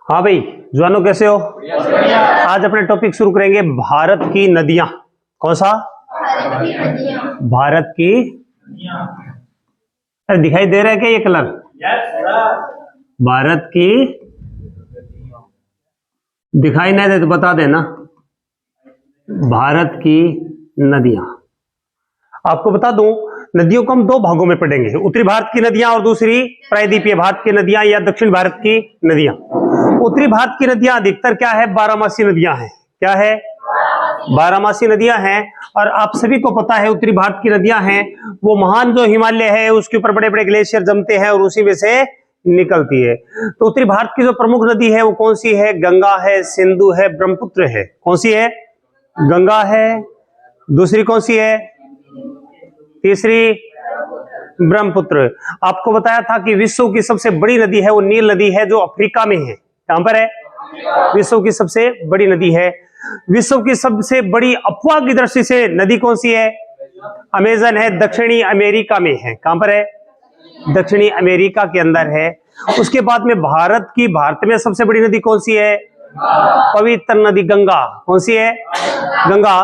हाँ भाई, जवानों कैसे हो? आज अपने टॉपिक शुरू करेंगे भारत की नदियां। कौन सा? भारत की। अरे दिखाई दे रहा है क्या ये कलर? भारत की। दिखाई नहीं दे तो बता देना। भारत की नदियां। आपको बता दूं, नदियों को हम दो भागों में पढ़ेंगे, उत्तरी भारत की नदियां और दूसरी प्रायद्वीपीय भारत की नदियां या दक्षिण भारत की नदियां। उत्तरी भारत की नदियां अधिकतर क्या है? बारहमासी नदियां हैं। क्या है? बारहमासी नदियां हैं। और आप सभी को पता है उत्तरी भारत की नदियां हैं वो महान जो हिमालय है उसके ऊपर बड़े बड़े ग्लेशियर जमते हैं और उसी में से निकलती है। तो उत्तरी भारत की जो प्रमुख नदी है वो कौन सी है? गंगा है, सिंधु है, ब्रह्मपुत्र है। कौन सी है? गंगा है। दूसरी कौन सी है? तीसरी ब्रह्मपुत्र। आपको बताया था कि विश्व की सबसे बड़ी नदी है वो नील नदी है जो अफ्रीका में है। कहां पर है? विश्व की सबसे बड़ी नदी है। विश्व की सबसे बड़ी अपवाह की दृष्टि से नदी कौन सी है? अमेजन है, दक्षिणी अमेरिका में है। कहां पर है? दक्षिणी अमेरिका के अंदर है। उसके बाद में भारत में सबसे बड़ी नदी कौन सी है? पवित्र नदी गंगा। कौन सी है? गंगा।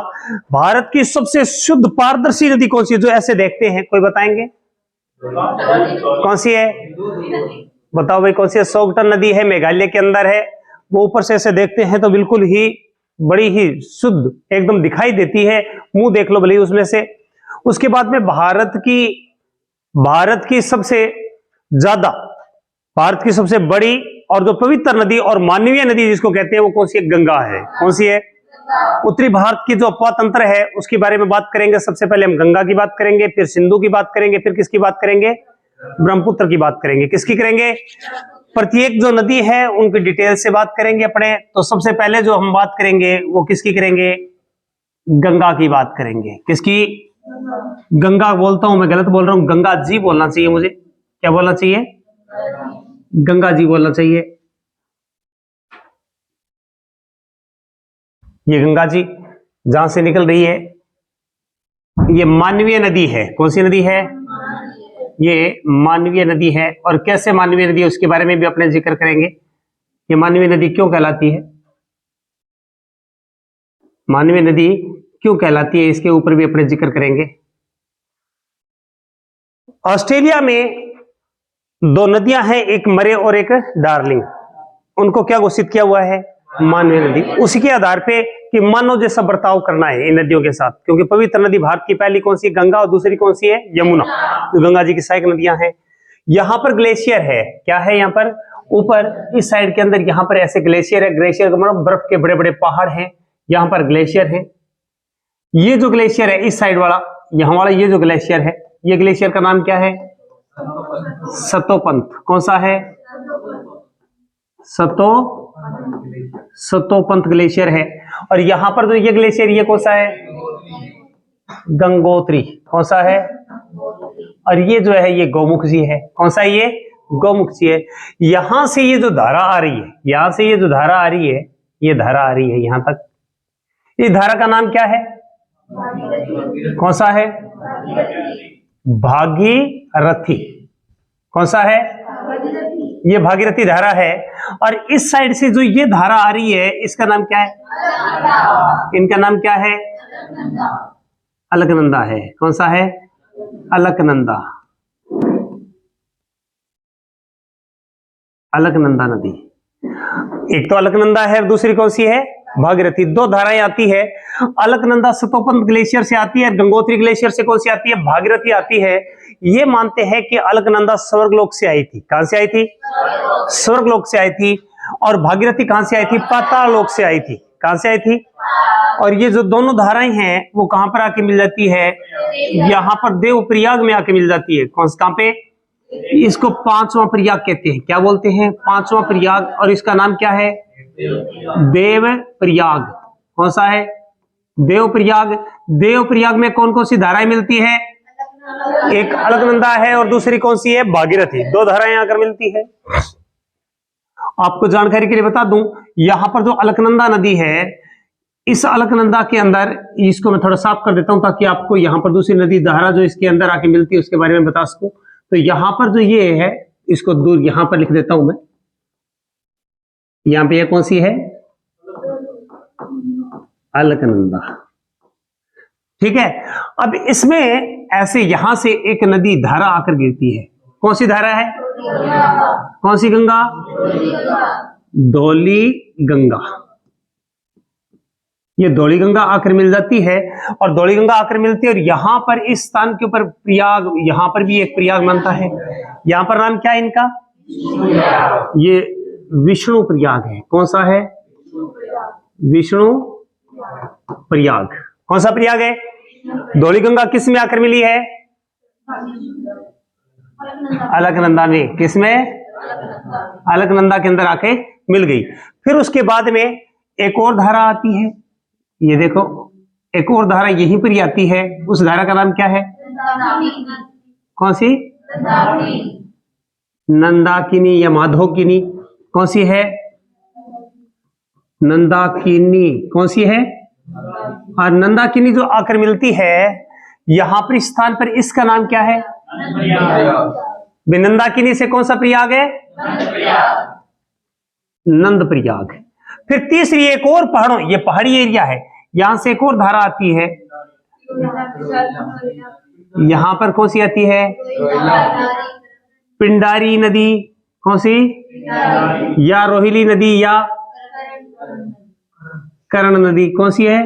भारत की सबसे शुद्ध पारदर्शी नदी कौन सी है जो ऐसे देखते हैं? कोई बताएंगे? कौन सी है? बताओ भाई कौन सी है? सोगटन नदी है, मेघालय के अंदर है। वो ऊपर से ऐसे देखते हैं तो बिल्कुल ही बड़ी ही शुद्ध एकदम दिखाई देती है। मुंह देख लो भले उसमें से। उसके बाद में भारत की सबसे ज्यादा, भारत की सबसे बड़ी और जो पवित्र नदी और मानवीय नदी जिसको कहते हैं वो कौन सी है? गंगा है। कौन सी है? उत्तरी भारत की जो अपवाह तंत्र है उसके बारे में बात करेंगे। सबसे पहले हम गंगा की बात करेंगे, फिर सिंधु की बात करेंगे, फिर किसकी बात करेंगे? ब्रह्मपुत्र की बात करेंगे। किसकी करेंगे? प्रत्येक जो नदी है उनकी डिटेल से बात करेंगे अपने। तो सबसे पहले जो हम बात करेंगे वो किसकी करेंगे? गंगा की बात करेंगे। किसकी? गंगा बोलता हूं मैं, गलत बोल रहा हूं, गंगा जी बोलना चाहिए मुझे। क्या बोलना चाहिए? गंगा जी बोलना चाहिए। ये गंगा जी जहां से निकल रही है ये मानवीय नदी है। कौन सी नदी है? ये मानवीय नदी है। और कैसे मानवीय नदी है उसके बारे में भी अपने जिक्र करेंगे। ये मानवीय नदी क्यों कहलाती है? मानवीय नदी क्यों कहलाती है इसके ऊपर भी अपने जिक्र करेंगे। ऑस्ट्रेलिया में दो नदियां हैं, एक मरे और एक डार्लिंग। उनको क्या घोषित किया हुआ है? मानवीय नदी। उसी के आधार पे कि मानव जैसा बर्ताव करना है इन नदियों के साथ, क्योंकि पवित्र नदी भारत की पहली कौन सी? गंगा। और दूसरी कौन सी है? यमुना। तो गंगा जी की सहायक नदियां हैं। यहां पर ग्लेशियर है। क्या है यहाँ पर? ऊपर इस साइड के अंदर यहां पर ऐसे ग्लेशियर है। ग्लेशियर का मतलब बर्फ के बड़े बड़े पहाड़ हैं। यहां पर ग्लेशियर है। ये जो ग्लेशियर है इस साइड वाला, यहां वाला ये जो ग्लेशियर है, ये ग्लेशियर का नाम क्या है? सतोपंथ। कौन सा है? सतोपंथ ग्लेशियर है। और यहां पर जो ये ग्लेशियर ये कौन सा है? गंगोत्री। कौन सा है? और ये जो है ये गौमुख जी है। कौन सा है ये? गौमुख जी है। यहां से ये जो धारा आ रही है, यहां से ये जो धारा आ रही है, ये धारा आ रही है यहां तक। इस धारा का नाम क्या है? कौन सा है? भागीरथी। कौन सा है? ये भागीरथी धारा है। और इस साइड से जो ये धारा आ रही है इसका नाम क्या है? इनका नाम क्या है? अलकनंदा है। कौन सा है? अलकनंदा। अलकनंदा नदी। एक तो अलकनंदा है, दूसरी कौन सी है? भागीरथी। दो धाराएं आती है। अलकनंदा सतोपंथ ग्लेशियर से आती है, गंगोत्री ग्लेशियर से कौन सी आती है? भागीरथी आती है। ये मानते हैं कि अलकनंदा स्वर्गलोक से आई थी। कहां से आई थी? स्वर्गलोक से आई थी। और भागीरथी कहां से आई थी? पाताल लोक से आई थी। कहां से आई थी? और ये जो दोनों धाराएं हैं वो कहां पर आके मिल जाती है? यहां पर देवप्रयाग में आके मिल जाती है। कहां पे? इसको पांचवां प्रयाग कहते हैं। क्या बोलते हैं? पांचवां प्रयाग। और इसका नाम क्या है? देवप्रयाग। कौन सा है? देवप्रयाग। देवप्रयाग में कौन कौन सी धाराएं मिलती है? एक अलकनंदा है और दूसरी कौन सी है? भागीरथी। दो धाराएं आकर मिलती है। आपको जानकारी के लिए बता दूं, यहां पर जो अलकनंदा नदी है, इस अलकनंदा के अंदर, इसको मैं थोड़ा साफ कर देता हूं ताकि आपको यहां पर दूसरी नदी धारा जो इसके अंदर आके मिलती है उसके बारे में बता सकूं। तो यहां पर जो ये है इसको दूर यहां पर लिख देता हूं मैं। यहां पे ये कौन सी है? अलकनंदा। ठीक है। अब इसमें ऐसे यहां से एक नदी धारा आकर गिरती है। कौन सी धारा है? कौन सी गंगा? धौली गंगा। ये धौली गंगा आकर मिल जाती है, और धौली गंगा आकर मिलती है, और यहां पर इस स्थान के ऊपर प्रयाग, यहां पर भी एक प्रयाग बनता है। यहां पर नाम क्या है इनका? ये विष्णु प्रयाग है। कौन सा है? विष्णु प्रयाग। कौन सा प्रयाग है? धौली गंगा किस में आकर मिली है? अलकनंदा में। किस में? अलकनंदा के अंदर आके मिल गई। फिर उसके बाद में एक और धारा आती है, ये देखो, एक और धारा यहीं पर आती है। उस धारा का नाम क्या है? कौन सी? नंदाकिनी या माधोकिनी। कौन सी है? नंदाकिनी। कौन सी है? और नंदाकिनी जो आकर मिलती है यहां पर इस स्थान पर, इसका नाम क्या है? नंदाकिनी से कौन सा प्रयाग है? नंद प्रयाग। फिर तीसरी एक और पहाड़ों, ये पहाड़ी एरिया है, यहां से एक और धारा आती है। यहां पर कौन सी आती है? पिंडारी नदी। कौन सी? या रोहिली नदी या कर्ण नदी। कौन सी है?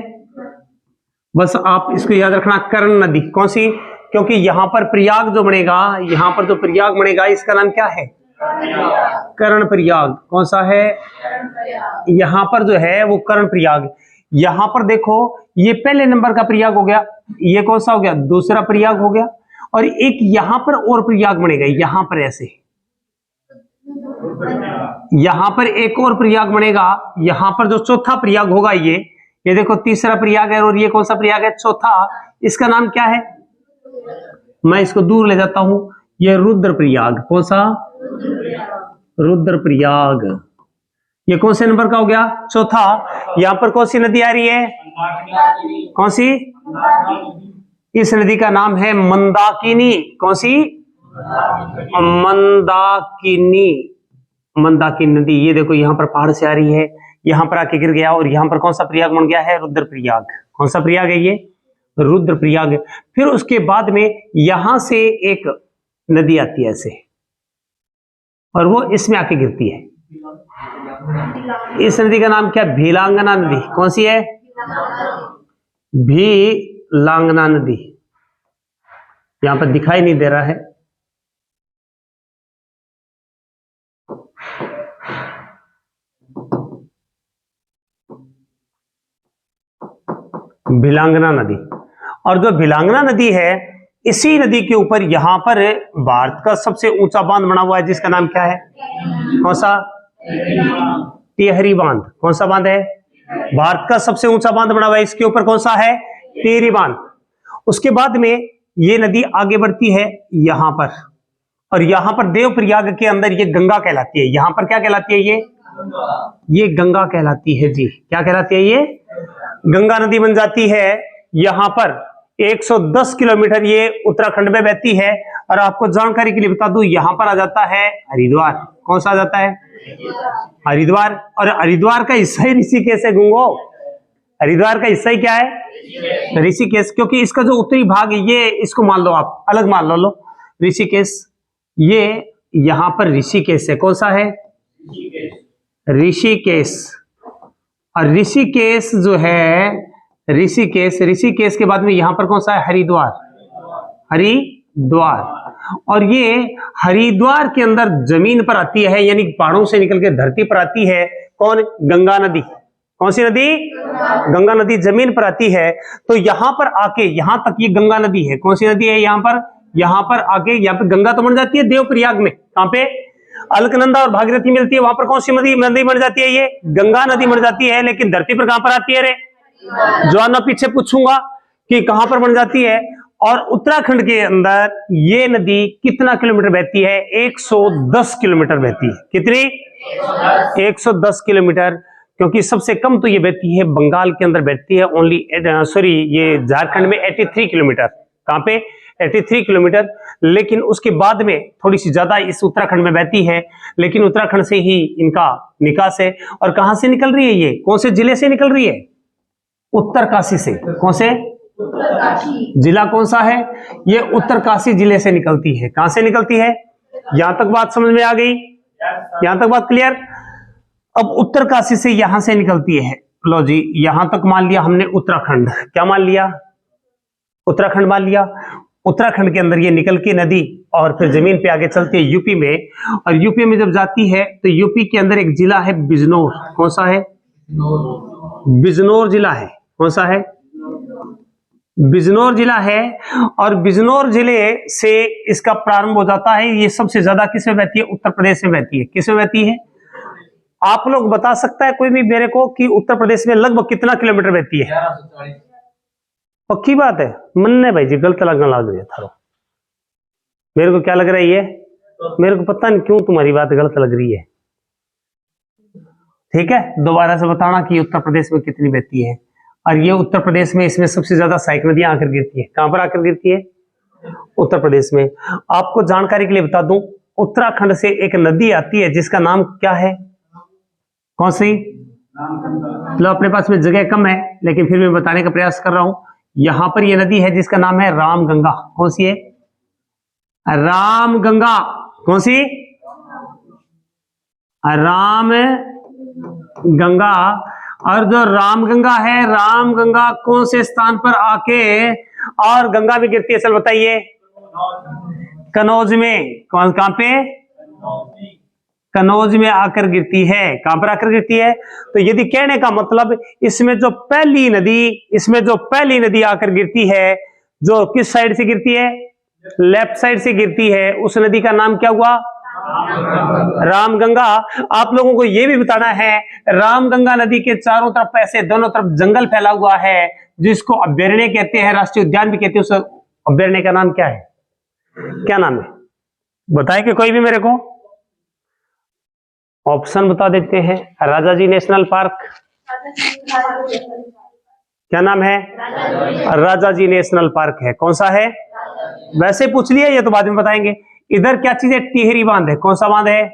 बस आप इसको याद रखना, कर्ण नदी। कौन सी? क्योंकि यहां पर प्रयाग जो बनेगा, यहां पर जो प्रयाग बनेगा इसका नाम क्या है? कर्ण प्रयाग। कौन सा है? यहां पर जो है वो कर्ण प्रयाग। यहां पर देखो, ये पहले नंबर का प्रयाग हो गया, ये कौन सा हो गया? दूसरा प्रयाग हो गया। और एक यहां पर और प्रयाग बनेगा, यहां पर ऐसे, यहां पर एक और प्रयाग बनेगा। यहां पर जो चौथा प्रयाग होगा, ये देखो तीसरा प्रयाग है, और ये कौन सा प्रयाग है? चौथा। इसका नाम क्या है? मैं इसको दूर ले जाता हूं, ये रुद्र प्रयाग। कौन सा? रुद्र प्रयाग। ये कौन से नंबर का हो गया? चौथा। यहां पर कौन सी नदी आ रही है? कौन सी? इस नदी का नाम है मंदाकिनी। कौन सी? मंदाकिनी। मंदाकिनी नदी, ये देखो यहां पर पहाड़ से आ रही है, यहां पर आके गिर गया, और यहां पर कौन सा प्रयाग बन गया है? रुद्र प्रयाग। कौन सा प्रयाग है? ये रुद्र प्रयाग। फिर उसके बाद में यहां से एक नदी आती है ऐसे, और वो इसमें आके गिरती है। इस नदी का नाम क्या? भीलांगना नदी। कौन सी है? भीलांगना नदी। यहां पर दिखाई नहीं दे रहा है, भिलांगना नदी। और जो भिलांगना नदी है, इसी नदी के ऊपर यहां पर भारत का सबसे ऊंचा बांध बना हुआ है, जिसका नाम क्या है? कौन सा? टिहरी बांध। कौन सा बांध है? भारत का सबसे ऊंचा बांध बना हुआ है, इसके ऊपर कौन सा है? टिहरी बांध। उसके बाद में ये नदी आगे बढ़ती है यहां पर, और यहां पर देवप्रयाग के अंदर ये गंगा कहलाती है। यहां पर क्या कहलाती है? ये गंगा कहलाती है जी। क्या कहलाती है? ये गंगा नदी बन जाती है। यहां पर 110 किलोमीटर ये उत्तराखंड में बहती है। और आपको जानकारी के लिए बता दूं, यहां पर आ जाता है हरिद्वार। कौन सा आ जाता है? हरिद्वार। और हरिद्वार का हिस्सा ही ऋषिकेश है गुंगो। हरिद्वार का हिस्सा ही क्या है? ऋषिकेश। क्योंकि इसका जो उत्तरी भाग है, ये इसको मान लो, आप अलग मान लो ऋषिकेश। ये यहां पर ऋषिकेश है। कौन सा है? ऋषिकेश। और ऋषिकेश जो है, ऋषिकेश के बाद में यहां पर कौन सा है? हरिद्वार। हरिद्वार। और ये हरिद्वार के अंदर जमीन पर आती है, यानी पहाड़ों से निकल के धरती पर आती है। कौन? गंगा नदी। कौन सी नदी? गंगा नदी जमीन पर आती है। तो यहां पर आके, यहां तक ये गंगा नदी है। कौन सी नदी है? यहां पर आके, यहां पर गंगा तो बन जाती है देवप्रयाग में। कहां पे? अलकनंदा और भागीरथी मिलती है, वहां पर कौन सी नदी बन जाती है? ये गंगा नदी बन जाती है। लेकिन धरती पर कहां पर आती है रे? जो मैं पीछे पूछूंगा कि कहां पर बन जाती है। और उत्तराखंड के अंदर ये नदी कितना किलोमीटर बहती है? 110 किलोमीटर बहती है। कितनी? 110 किलोमीटर। क्योंकि सबसे कम तो ये बहती है बंगाल के अंदर बहती है, ओनली, सॉरी, ये झारखंड में 83 किलोमीटर। कहां पे? 83 किलोमीटर, लेकिन उसके बाद में थोड़ी सी ज्यादा इस उत्तराखंड में बहती है, लेकिन उत्तराखंड से ही इनका निकास है। और कहां से निकल रही है ये, कौन से जिले से निकल रही है? उत्तरकाशी से। कौन से जिला, कौन सा है ये? उत्तरकाशी जिले से निकलती है। कहां से निकलती है? यहां तक बात समझ में आ गई? यहां तक बात क्लियर? अब उत्तरकाशी से यहां से निकलती है। लो जी, यहां तक मान लिया हमने उत्तराखंड। क्या मान लिया? उत्तराखंड मान लिया। उत्तराखंड के अंदर ये निकल के नदी और फिर जमीन पे आगे चलती है यूपी में, और यूपी में जब जाती है तो यूपी के अंदर एक जिला है बिजनौर। कौन सा है? बिजनौर जिला है। कौन सा है? बिजनौर जिला है। और बिजनौर जिले से इसका प्रारंभ हो जाता है। ये सबसे ज्यादा किसमें बहती है? उत्तर प्रदेश में बहती है। किसमें बहती है? आप लोग बता सकता है कोई भी मेरे को कि उत्तर प्रदेश में लगभग कितना किलोमीटर बहती है? 1140। पक्की बात है? मन्ने भाई जी गलत लगने लग रही है थारो। मेरे को क्या लग रहा है ये? मेरे को पता नहीं क्यों तुम्हारी बात गलत लग रही है। ठीक है, दोबारा से बताना कि उत्तर प्रदेश में कितनी बहती है। और ये उत्तर प्रदेश में इसमें सबसे ज्यादा सहायक नदियां आकर गिरती है। कहां पर आकर गिरती है? उत्तर प्रदेश में। आपको जानकारी के लिए बता दूं, उत्तराखंड से एक नदी आती है जिसका नाम क्या है? कौन सी? लो, अपने पास में जगह कम है लेकिन फिर मैं बताने का प्रयास कर रहा हूं। यहां पर यह नदी है जिसका नाम है रामगंगा। कौन सी है? रामगंगा। कौन सी? राम गंगा। और जो रामगंगा है, रामगंगा कौन से स्थान पर आके और गंगा भी गिरती है? चल बताइए। कनौज में। कहां पे? कनौज में आकर गिरती है। कहां पर आकर गिरती है? तो यदि कहने का मतलब इसमें जो पहली नदी आकर गिरती है, जो किस साइड से गिरती है? लेफ्ट साइड से गिरती है, उस नदी का नाम क्या हुआ? रामगंगा। आप लोगों को यह भी बताना है, रामगंगा नदी के चारों तरफ ऐसे दोनों तरफ जंगल फैला हुआ है जिसको अभयारण्य कहते हैं, राष्ट्रीय उद्यान भी कहते हैं। उस अभयारण्य का नाम क्या है? क्या नाम है? बताए कि कोई भी मेरे को ऑप्शन बता देते हैं। Rajaji national park. क्या नाम है? राजाजी नेशनल पार्क है। कौन सा है? वैसे पूछ लिया, ये तो बाद में बताएंगे। इधर क्या चीज है? टिहरी बांध है। कौन सा बांध है?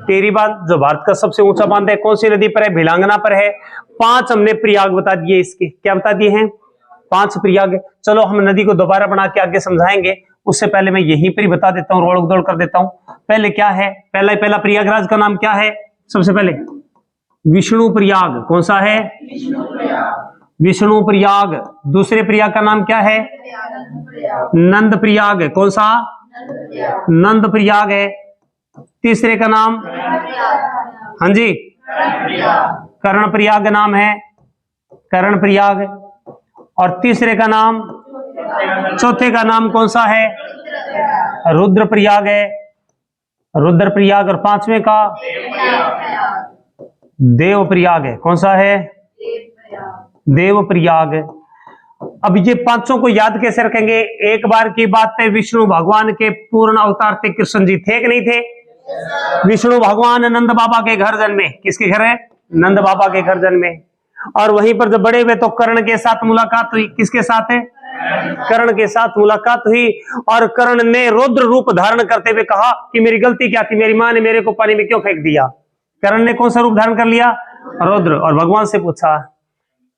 टिहरी बांध, जो भारत का सबसे ऊंचा बांध है। कौन सी नदी पर है? भिलांगना पर है। 5 हमने प्रयाग बता दिए। इसके क्या बता दिए हैं? 5 प्रयाग। चलो हम नदी को दोबारा बना के आगे समझाएंगे, उससे पहले मैं यहीं पर ही बता देता हूँ, रोड़ दौड़ कर देता हूँ। पहले क्या है? पहला प्रयागराज का नाम क्या है? सबसे पहले विष्णु प्रयाग। कौन सा है? विष्णु प्रयाग। दूसरे प्रयाग का नाम क्या है? नंद प्रयाग। कौन सा? नंद प्रयाग है। तीसरे का नाम? हाँ जी, कर्ण प्रयाग नाम है, कर्ण प्रयाग। और तीसरे का नाम, चौथे का नाम कौन सा है? रुद्र प्रयाग है, रुद्र प्रयाग। और 5वें का देव प्रयाग है। कौन सा है? देव प्रयाग। अब ये 5 को याद कैसे रखेंगे? एक बार की बात है, विष्णु भगवान के पूर्ण अवतार थे कृष्ण जी, थे कि नहीं थे? विष्णु भगवान नंद बाबा के घर जन्मे। किसके घर है? नंद बाबा के घर जन्मे। और वहीं पर जब बड़े हुए तो कर्ण के साथ मुलाकात हुई। किसके साथ है? कर्ण के साथ मुलाकात हुई। और कर्ण ने रुद्र रूप धारण करते हुए कहा कि मेरी गलती क्या थी, मेरी मां ने मेरे को पानी में क्यों फेंक दिया? कर्ण ने कौन सा रूप धारण कर लिया? रुद्र। और भगवान से पूछा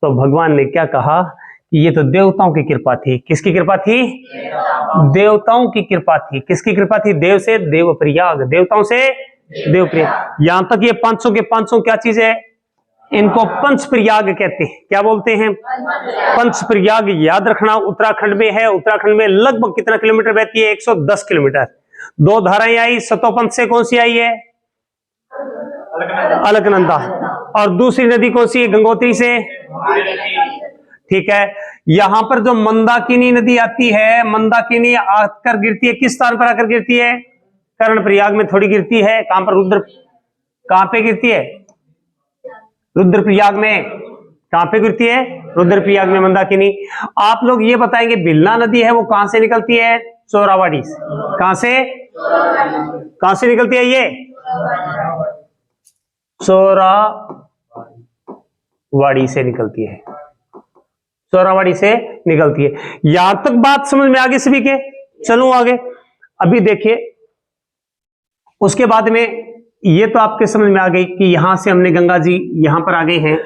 तो भगवान ने क्या कहा कि ये तो देवताओं की कृपा थी। किसकी कृपा थी? देवताओं की कृपा थी। किसकी कृपा थी? देव से देव प्रयाग, देवताओं से देव प्रयाग। यहां तक ये 500 के 500 क्या चीज है? इनको पंच प्रयाग कहते हैं। क्या बोलते हैं? पंच प्रयाग। याद रखना, उत्तराखंड में है। उत्तराखंड में लगभग कितना किलोमीटर बहती है? 110 किलोमीटर। 2 धाराएं आई, सतोपंथ से कौन सी आई है? अलकनंदा। और दूसरी नदी कौन सी है? गंगोत्री से। ठीक है। यहां पर जो मंदाकिनी नदी आती है, मंदाकिनी आकर गिरती है, किस स्थान पर आकर गिरती है? कर्णप्रयाग में थोड़ी गिरती है। कहां पर? रुद्र। कहां पे गिरती है? रुद्रप्रयाग में। कहां पे गिरती है? रुद्रप्रयाग में मंदाकिनी। आप लोग ये बताएंगे, बिल्ला नदी है वो कहां से निकलती है? चोरावाड़ी से। कहां से? कहां से निकलती है ये? चोरावाड़ी से निकलती है। चोरावाड़ी से निकलती है। यहां तक बात समझ में आ गई सभी के? चलो आगे। अभी देखिए उसके बाद में ये तो आपके समझ में आ गई कि यहां से हमने गंगा जी यहां पर आ गए हैं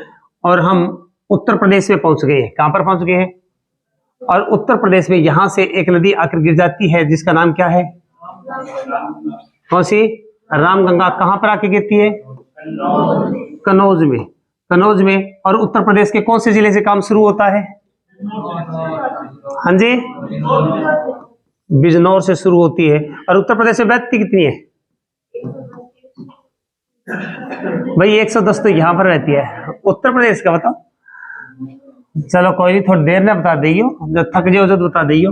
और हम उत्तर प्रदेश में पहुंच गए हैं। कहां पर पहुंच गए हैं? और उत्तर प्रदेश में यहां से एक नदी आकर गिर जाती है जिसका नाम क्या है? कौन सी? रामगंगा। कहां पर आके गिरती है? कन्नौज में। कन्नौज में। और उत्तर प्रदेश के कौन से जिले से काम शुरू होता है? हाँ जी, बिजनौर से शुरू होती है। और उत्तर प्रदेश में व्यक्ति कितनी है भाई? 110 तो यहां पर रहती है। उत्तर प्रदेश का बताओ। चलो कोई नहीं, थोड़ी देर में बता दियो, जब थक जाओ जब बता दियो।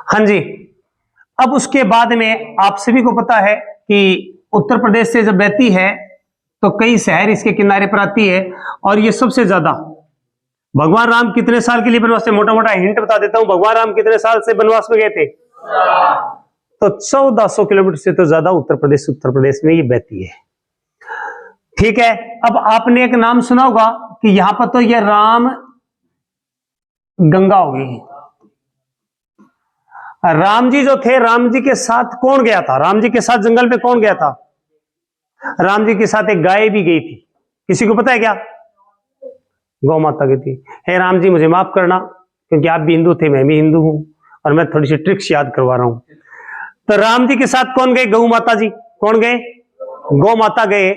हाँ जी। अब उसके बाद में आप सभी को पता है कि उत्तर प्रदेश से जब बहती है तो कई शहर इसके किनारे पर आती है। और ये सबसे ज्यादा भगवान राम कितने साल के लिए वनवास से, मोटा मोटा हिंट बता देता हूं, भगवान राम कितने साल से वनवास में गए थे? तो 1400 किलोमीटर से तो ज्यादा उत्तर प्रदेश में ये बहती है। ठीक है। अब आपने एक नाम सुना होगा कि यहां पर तो ये राम गंगा हो गई। राम जी जो थे, राम जी के साथ कौन गया था? राम जी के साथ जंगल में कौन गया था? राम जी के साथ एक गाय भी गई थी। किसी को पता है क्या? गौ माता की थी। हे राम जी मुझे माफ करना, क्योंकि आप भी हिंदू थे, मैं भी हिंदू हूं, और मैं थोड़ी सी ट्रिक्स याद करवा रहा हूं। तो राम जी के साथ कौन गए? गौ माता जी। कौन गए? गौ माता गए।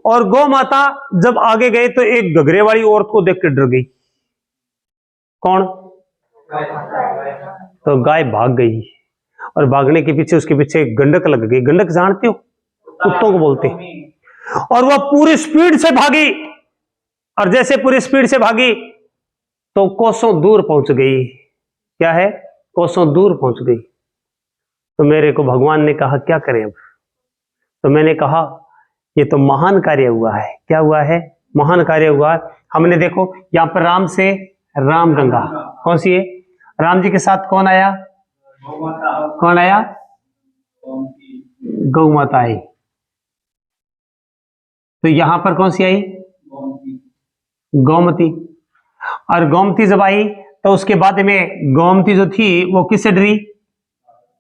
और गौ माता जब आगे गए तो एक घगरे वाली औरत को देख कर डर गई। कौन? तो गाय भाग गई। और भागने के पीछे उसके पीछे गंडक लग गई। गंडक जानते हो? कुत्तों को बोलते। और वह पूरी स्पीड से भागी। और जैसे पूरी स्पीड से भागी तो कोसों दूर पहुंच गई। क्या है? कोसों दूर पहुंच गई। तो मेरे को भगवान ने कहा क्या करें अब? तो मैंने कहा ये तो महान कार्य हुआ है। क्या हुआ है? महान कार्य हुआ है। हमने देखो यहां पर राम से राम गंगा कौन सी है? राम जी के साथ कौन आया? कौन आया? गौ माता आई। तो यहां पर कौन सी आई? गोमती। और गोमती जब आई तो उसके बाद में गोमती जो थी वो किससे डरी?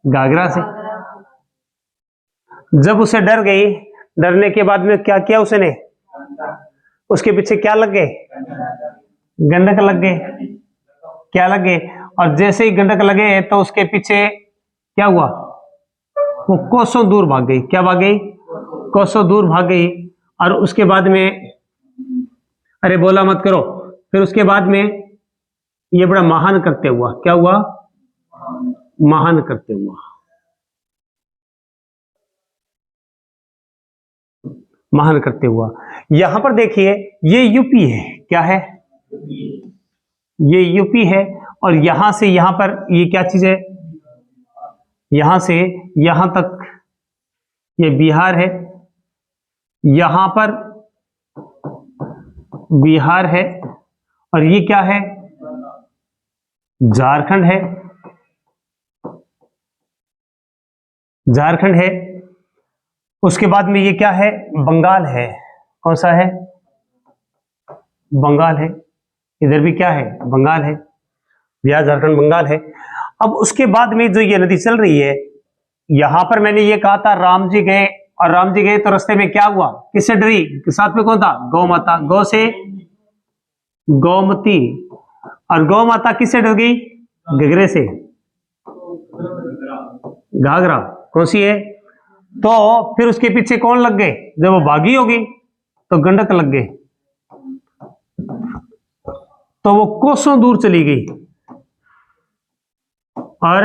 घाघरा से। जब उसे डर गई, डरने के बाद में क्या किया उसने? उसके पीछे क्या लग गए? गंडक लग गए। क्या लग गए? और जैसे ही गंडक लगे तो उसके पीछे क्या हुआ? वो कोसों दूर भाग गई। क्या भाग गई? कोसों दूर भाग गई। और उसके बाद में, अरे बोला मत करो, फिर उसके बाद में ये बड़ा महान करते हुआ, क्या हुआ? महान करते हुआ, महान करते हुआ। यहां पर देखिए ये यूपी है। क्या है? ये यूपी है। और यहां से यहां पर ये क्या चीज है? यहां से यहां तक ये बिहार है। यहां पर बिहार है। और ये क्या है? झारखंड है। झारखंड है। उसके बाद में ये क्या है? बंगाल है। कौन सा है? बंगाल है। इधर भी क्या है? बंगाल है। बिहार झारखंड बंगाल है। अब उसके बाद में जो ये नदी चल रही है, यहां पर मैंने ये कहा था राम जी गए, और राम जी गए तो रास्ते में क्या हुआ? किससे डरी? साथ में कौन था? गौ माता। गौ से गोमती। और गौ माता किससे डर गई? घगरे से। घाघरा कौन सी है? तो फिर उसके पीछे कौन लग गए? जब वो भागी होगी तो गंडक लग गए। तो वो कोसों दूर चली गई। और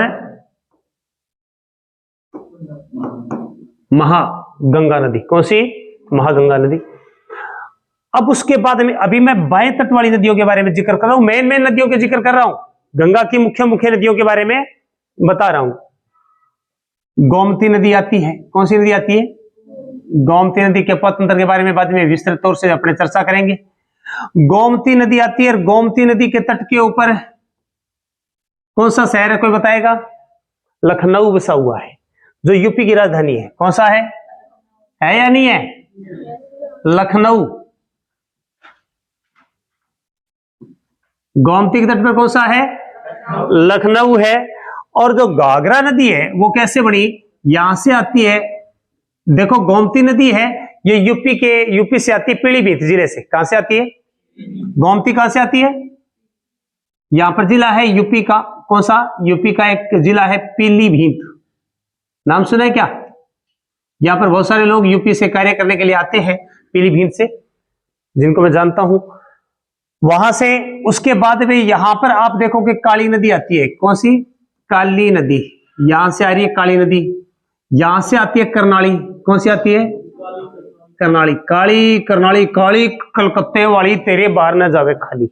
महागंगा नदी। कौन सी? महागंगा नदी। अब उसके बाद में अभी मैं बाएं तट वाली नदियों के बारे में जिक्र कर रहा हूं, मेन मेन नदियों के जिक्र कर रहा हूं, गंगा की मुख्य मुख्य नदियों के बारे में बता रहा हूं। गोमती नदी आती है। कौन सी नदी आती है? गोमती नदी के पतंत्र के बारे में बाद में विस्तृत तौर से अपने चर्चा करेंगे। गोमती नदी आती है। और गोमती नदी के तट के ऊपर कौन सा शहर है? कोई बताएगा? लखनऊ बसा हुआ है, जो यूपी की राजधानी है। कौन सा है या नहीं है? लखनऊ। गोमती के तट पर कौन सा है? लखनऊ है। और जो घाघरा नदी है वो कैसे बनी, यहां से आती है, देखो गोमती नदी है, ये यूपी से आती है पीलीभीत जिले से। कहां से आती है, गोमती कहां से आती है, यहां पर जिला है यूपी का, कौन सा, यूपी का एक जिला है पीलीभीत, नाम सुना है क्या। यहां पर बहुत सारे लोग यूपी से कार्य करने के लिए आते हैं, पीलीभीत से, जिनको मैं जानता हूं वहां से। उसके बाद में यहां पर आप देखोगे काली नदी आती है, कौन सी, काली नदी, यहां से आ रही है काली नदी। यहां से आती है करनाली, कौन सी आती है, करनाली, काली करनाली, काली कलकत्ते वाली तेरे बाहर न जावे खाली,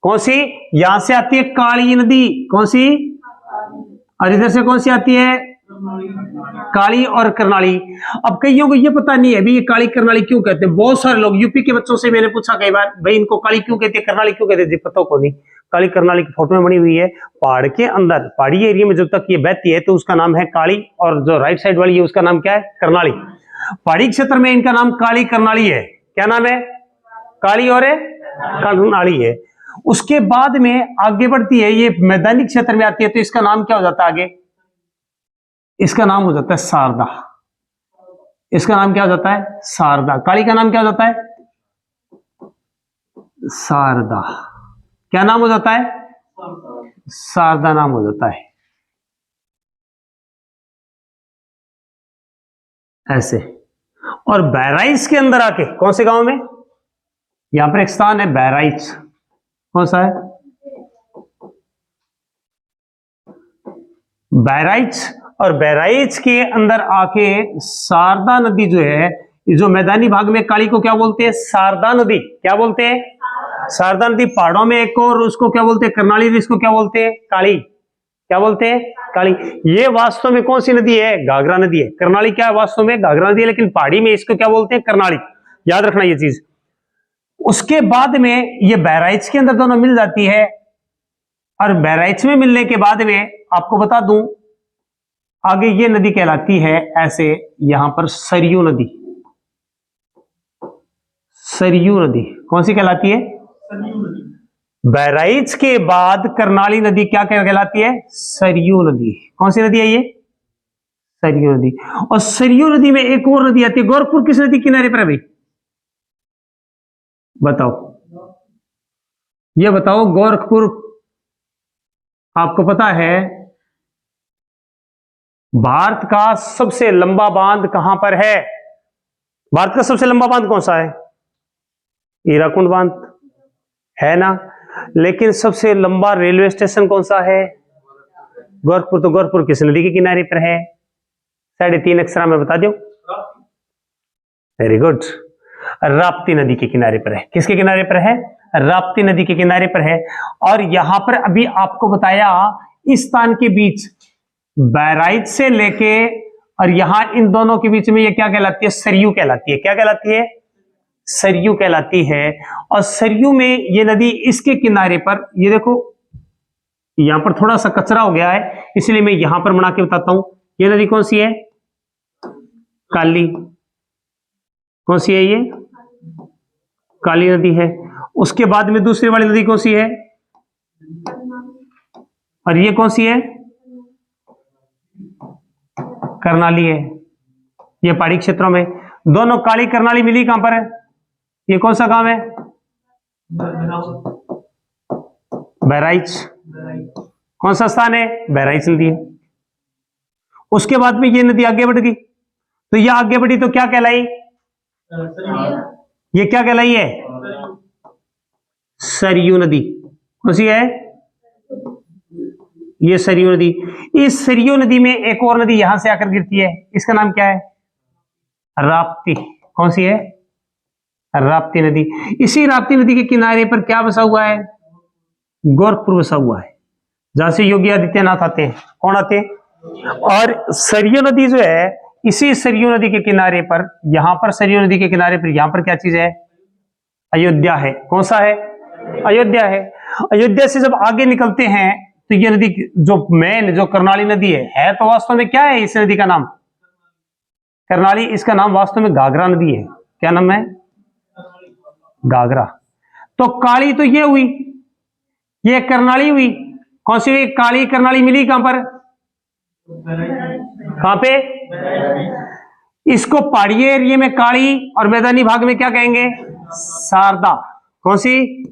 कौन सी, यहां से आती है काली नदी, कौन सी, और इधर से कौन सी आती है, काली और करनाली। अब कईयों को ये पता नहीं है भी ये काली करनाली क्यों कहते हैं, बहुत सारे लोग यूपी के बच्चों से मैंने पूछा कई बार, भाई इनको काली क्यों कहते हैं, करनाली क्यों कहते हैं, जी पता को नहीं। काली करनाली की फोटो में बनी हुई है, पहाड़ के अंदर, पहाड़ी एरिया में जब तक ये बहती है तो उसका नाम है काली, और जो राइट साइड वाली है उसका नाम क्या है, करनाली। पहाड़ी क्षेत्र में इनका नाम काली करनाली है, क्या नाम है, काली और करनाली है। उसके बाद में आगे बढ़ती है, ये मैदानी क्षेत्र में आती है तो इसका नाम क्या हो जाता है आगे, इसका नाम हो जाता है शारदा, इसका नाम क्या हो जाता है, शारदा। काली का नाम क्या हो जाता है, शारदा, क्या नाम हो जाता है, शारदा नाम हो जाता है, ऐसे। और बहराइच के अंदर आके, कौन से गांव में, यहां पर एक स्थान है बहराइच, कौन सा है, बहराइच। और बहराइच के अंदर आके शारदा नदी जो है, जो मैदानी भाग में काली को क्या बोलते हैं, शारदा नदी, क्या बोलते हैं, शारदा नदी। पहाड़ों में एक और उसको क्या बोलते हैं, करनाली, इसको क्या बोलते हैं, काली, क्या बोलते हैं, काली। ये वास्तव में कौन सी नदी है, घाघरा नदी है। करनाली क्या है, वास्तव में घाघरा नदी है, लेकिन पहाड़ी में इसको क्या बोलते हैं, करनाली, याद रखना ये चीज। उसके बाद में ये बहराइच के अंदर दोनों मिल जाती है, और बहराइच में मिलने के बाद में आपको बता दूं आगे ये नदी कहलाती है ऐसे, यहां पर सरयू नदी, सरयू नदी कौन सी कहलाती है, बहराइच के बाद करनाली नदी क्या कहलाती है, सरयू नदी। कौन सी नदी है ये, सरयू नदी। और सरयू नदी में एक और नदी आती है, गोरखपुर किस नदी किनारे पर है भाई, बताओ, ये बताओ, गोरखपुर आपको पता है भारत का सबसे लंबा बांध कहां पर है, भारत का सबसे लंबा बांध कौन सा है, हीराकुंड बांध है ना। लेकिन सबसे लंबा रेलवे स्टेशन कौन सा है, गोरखपुर। तो गोरखपुर किस नदी के किनारे पर है, 3.5 अक्षर में बता दो, वेरी गुड, राप्ती नदी के किनारे पर है। किसके किनारे पर है, राप्ती नदी के किनारे पर है। और यहां पर अभी आपको बताया इस स्थान के बीच बहराइच से लेके और यहां इन दोनों के बीच में ये क्या कहलाती है, सरयू कहलाती है। क्या कहलाती है, सरयू कहलाती है। और सरयू में ये नदी इसके किनारे पर, ये देखो यहां पर थोड़ा सा कचरा हो गया है, इसलिए मैं यहां पर बना के बताता हूं। ये नदी कौन सी है, काली, कौन सी है ये, काली नदी है। उसके बाद में दूसरी वाली नदी कौन सी है, और ये कौन सी है, करनाली है। ये पहाड़ी क्षेत्रों में दोनों काली करनाली मिली कहां पर है, ये कौन सा गांव है, बहराइच। कौन सा स्थान है, बहराइच नदी है। उसके बाद में ये नदी आगे बढ़ गई, तो ये आगे बढ़ी तो क्या कहलाई, ये क्या कहलाई है, सरयू नदी। कौन सी है, ये सरयू नदी। इस सरयू नदी में एक और नदी यहां से आकर गिरती है, इसका नाम क्या है, राप्ती। कौन सी है, राप्ती नदी। इसी राप्ती नदी के किनारे पर क्या बसा हुआ है, गोरखपुर बसा हुआ है, जहां से योगी आदित्यनाथ आते हैं। कौन आते हैं, और सरयू नदी जो है, इसी सरयू नदी के किनारे पर, यहां पर सरयू नदी के किनारे पर यहां पर क्या चीज है, अयोध्या है। कौन सा है, अयोध्या है। अयोध्या से जब आगे निकलते हैं तो ये नदी जो मेन जो करनाली नदी है तो वास्तव में क्या है इस नदी का नाम, करनाली। इसका नाम वास्तव में घाघरा नदी है। क्या नाम है, घाघरा। तो काली तो ये हुई, ये करनाली हुई, कौन सी काली करनाली मिली कहां पर, कहां पे? इसको पहाड़ी एरिया में काली और मैदानी भाग में क्या कहेंगे? शारदा। कौन सी?